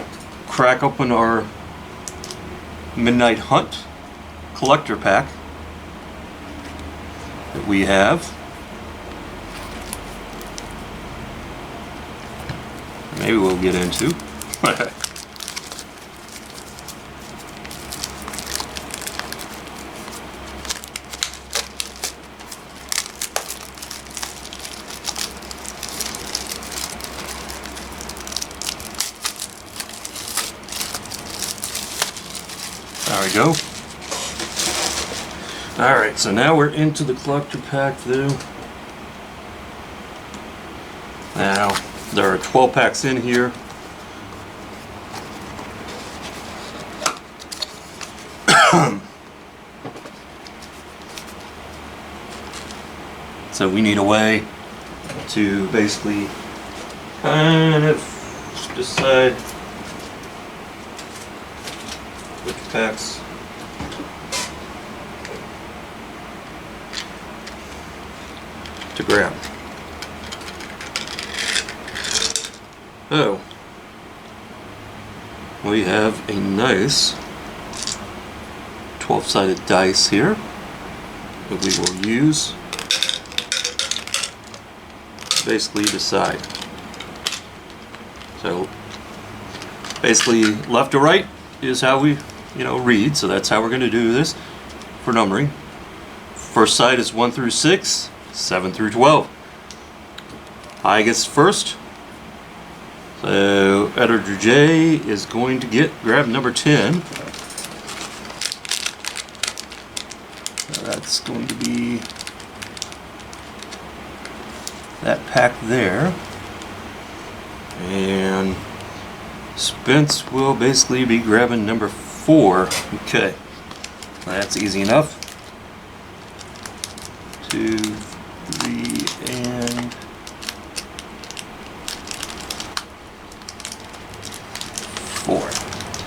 crack open our Midnight Hunt collector pack that we have. Maybe we'll get into. There we go. Alright, so now we're into the collector pack though. Now, there are 12 packs in here. So we need a way to basically kind of decide which packs to grab. Oh, we have a nice 12-sided dice here that we will use to basically decide. So basically left to right is how we read, so that's how we're going to do this for numbering. First side is 1 through 6, 7 through 12. I gets first. So Editor J is going to grab number 10. So that's going to be that pack there. And Spence will basically be grabbing number 4. Okay, that's easy enough. 2, 3, and 4.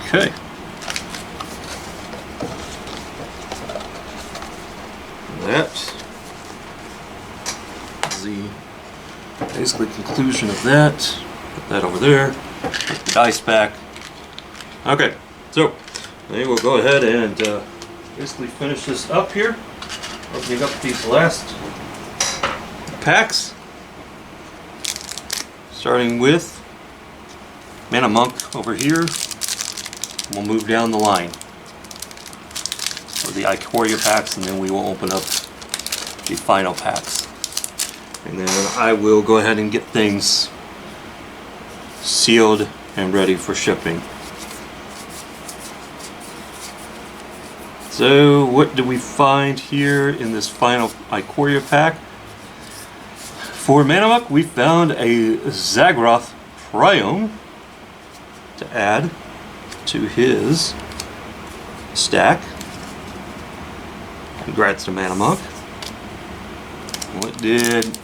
Okay. That is the basically conclusion of that. Put that over there. Put the dice back. Okay, so then we'll go ahead and basically finish this up here. Opening up these last packs. Starting with Mana Monk over here. We'll move down the line for the Ikoria packs, and then we will open up the final packs. And then I will go ahead and get things sealed and ready for shipping. So what do we find here in this final Ikoria pack? For Mana Monk, we found a Zagroth Prione to add to his stack. Congrats to Mana Monk. What did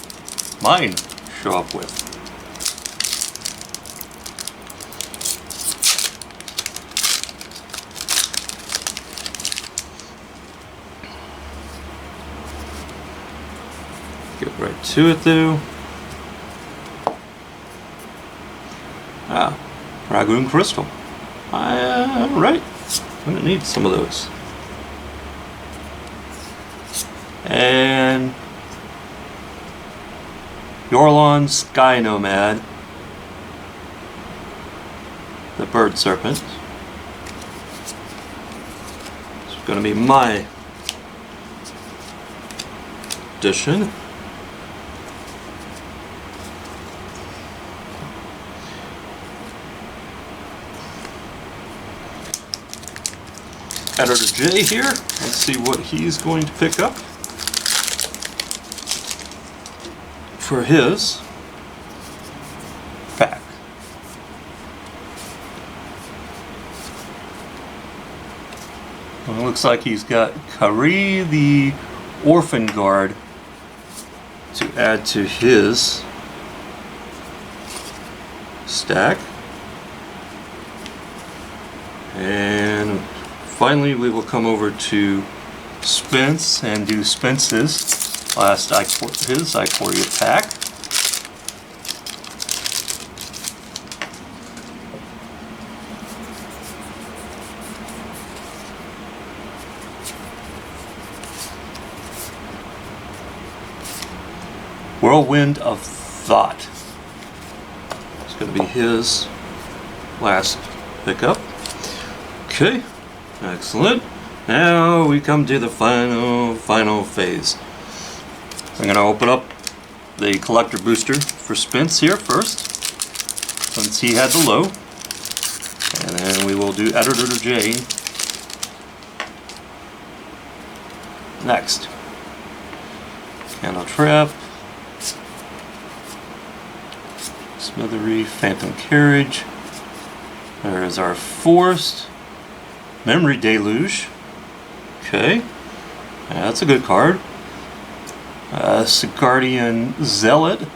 mine show up with? Get right to it though. Dragoon Crystal. Right. I'm gonna need some of those. And Yorlon Sky Nomad, the Bird Serpent. It's gonna be my edition. Editor J here. Let's see what he's going to pick up for his pack. Well, it looks like he's got Kari the Orphan Guard to add to his stack. And finally, we will come over to Spence and do Spence's last Ikoria pack. Whirlwind of Thought. It's going to be his last pickup. Okay, excellent. Now we come to the final phase. I'm going to open up the collector booster for Spence here first, since he had the low. And then we will do Editor J next. Candle Trap, Smithery, Phantom Carriage. There's our Forest, Memory Deluge. Okay, that's a good card. Sigardian Zealot,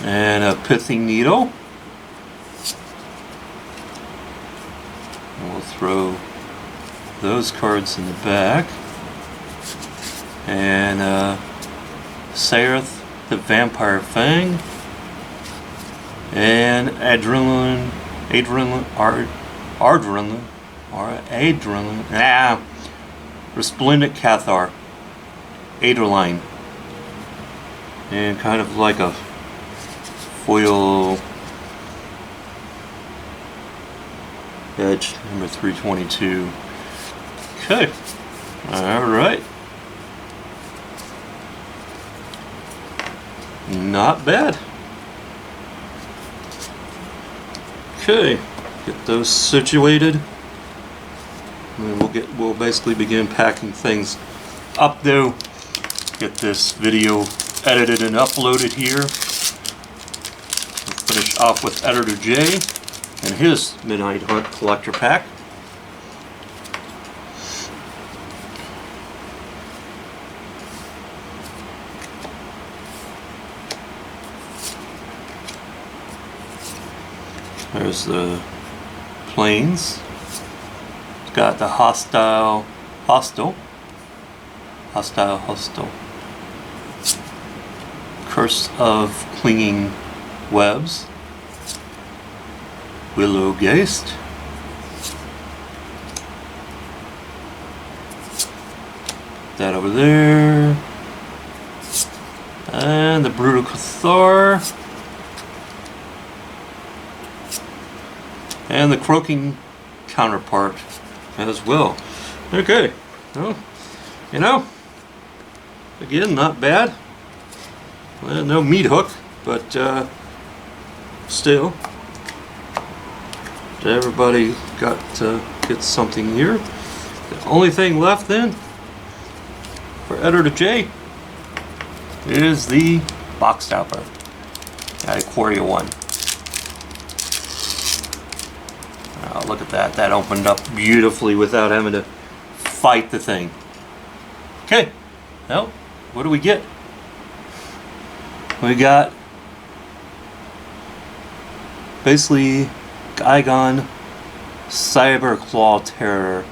and a Pithing Needle. And we'll throw those cards in the back. And Saerth, the Vampire Fang, and Adrenaline, Resplendent Cathar, Aderline, and kind of like a foil edge, number 322. Okay, alright. Not bad. Okay, get those situated. And we'll basically begin packing things up though. Get this video edited and uploaded here. We'll finish off with Editor J and his Midnight Hunt collector pack. There's the planes. It's got the hostile. Curse of Clinging Webs. Willow Geist. That over there. And the Brutal Cathar. And the Croaking Counterpart as well. Okay, well, you know, again, not bad. Well, no meat hook, but still, everybody got to get something here. The only thing left then for Editor J is the box topper. Aquaria 1. Oh, look at that. That opened up beautifully without having to fight the thing. Okay. Well, what do we get? We got basically Gigon Cyber Claw Terror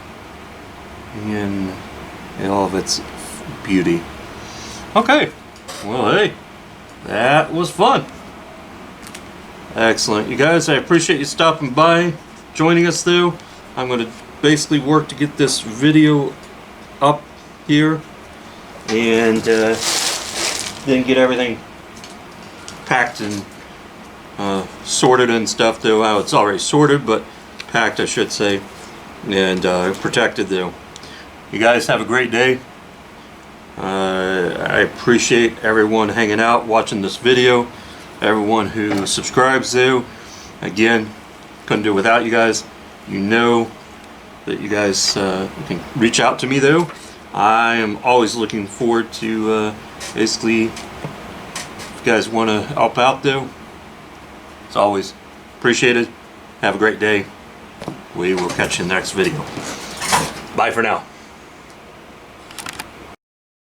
in all of its beauty. Okay. Well, hey. That was fun. Excellent. You guys, I appreciate you stopping by, joining us though. I'm going to basically work to get this video up here and then get everything packed and sorted and stuff though. Oh, it's already sorted, but packed I should say, and protected though. You guys have a great day. I appreciate everyone hanging out, watching this video, everyone who subscribes though. Again, couldn't do it without you guys. You know that you guys can reach out to me though. I am always looking forward to basically, if you guys want to help out though, as always, appreciate it. Have a great day. We will catch you in the next video. Bye for now.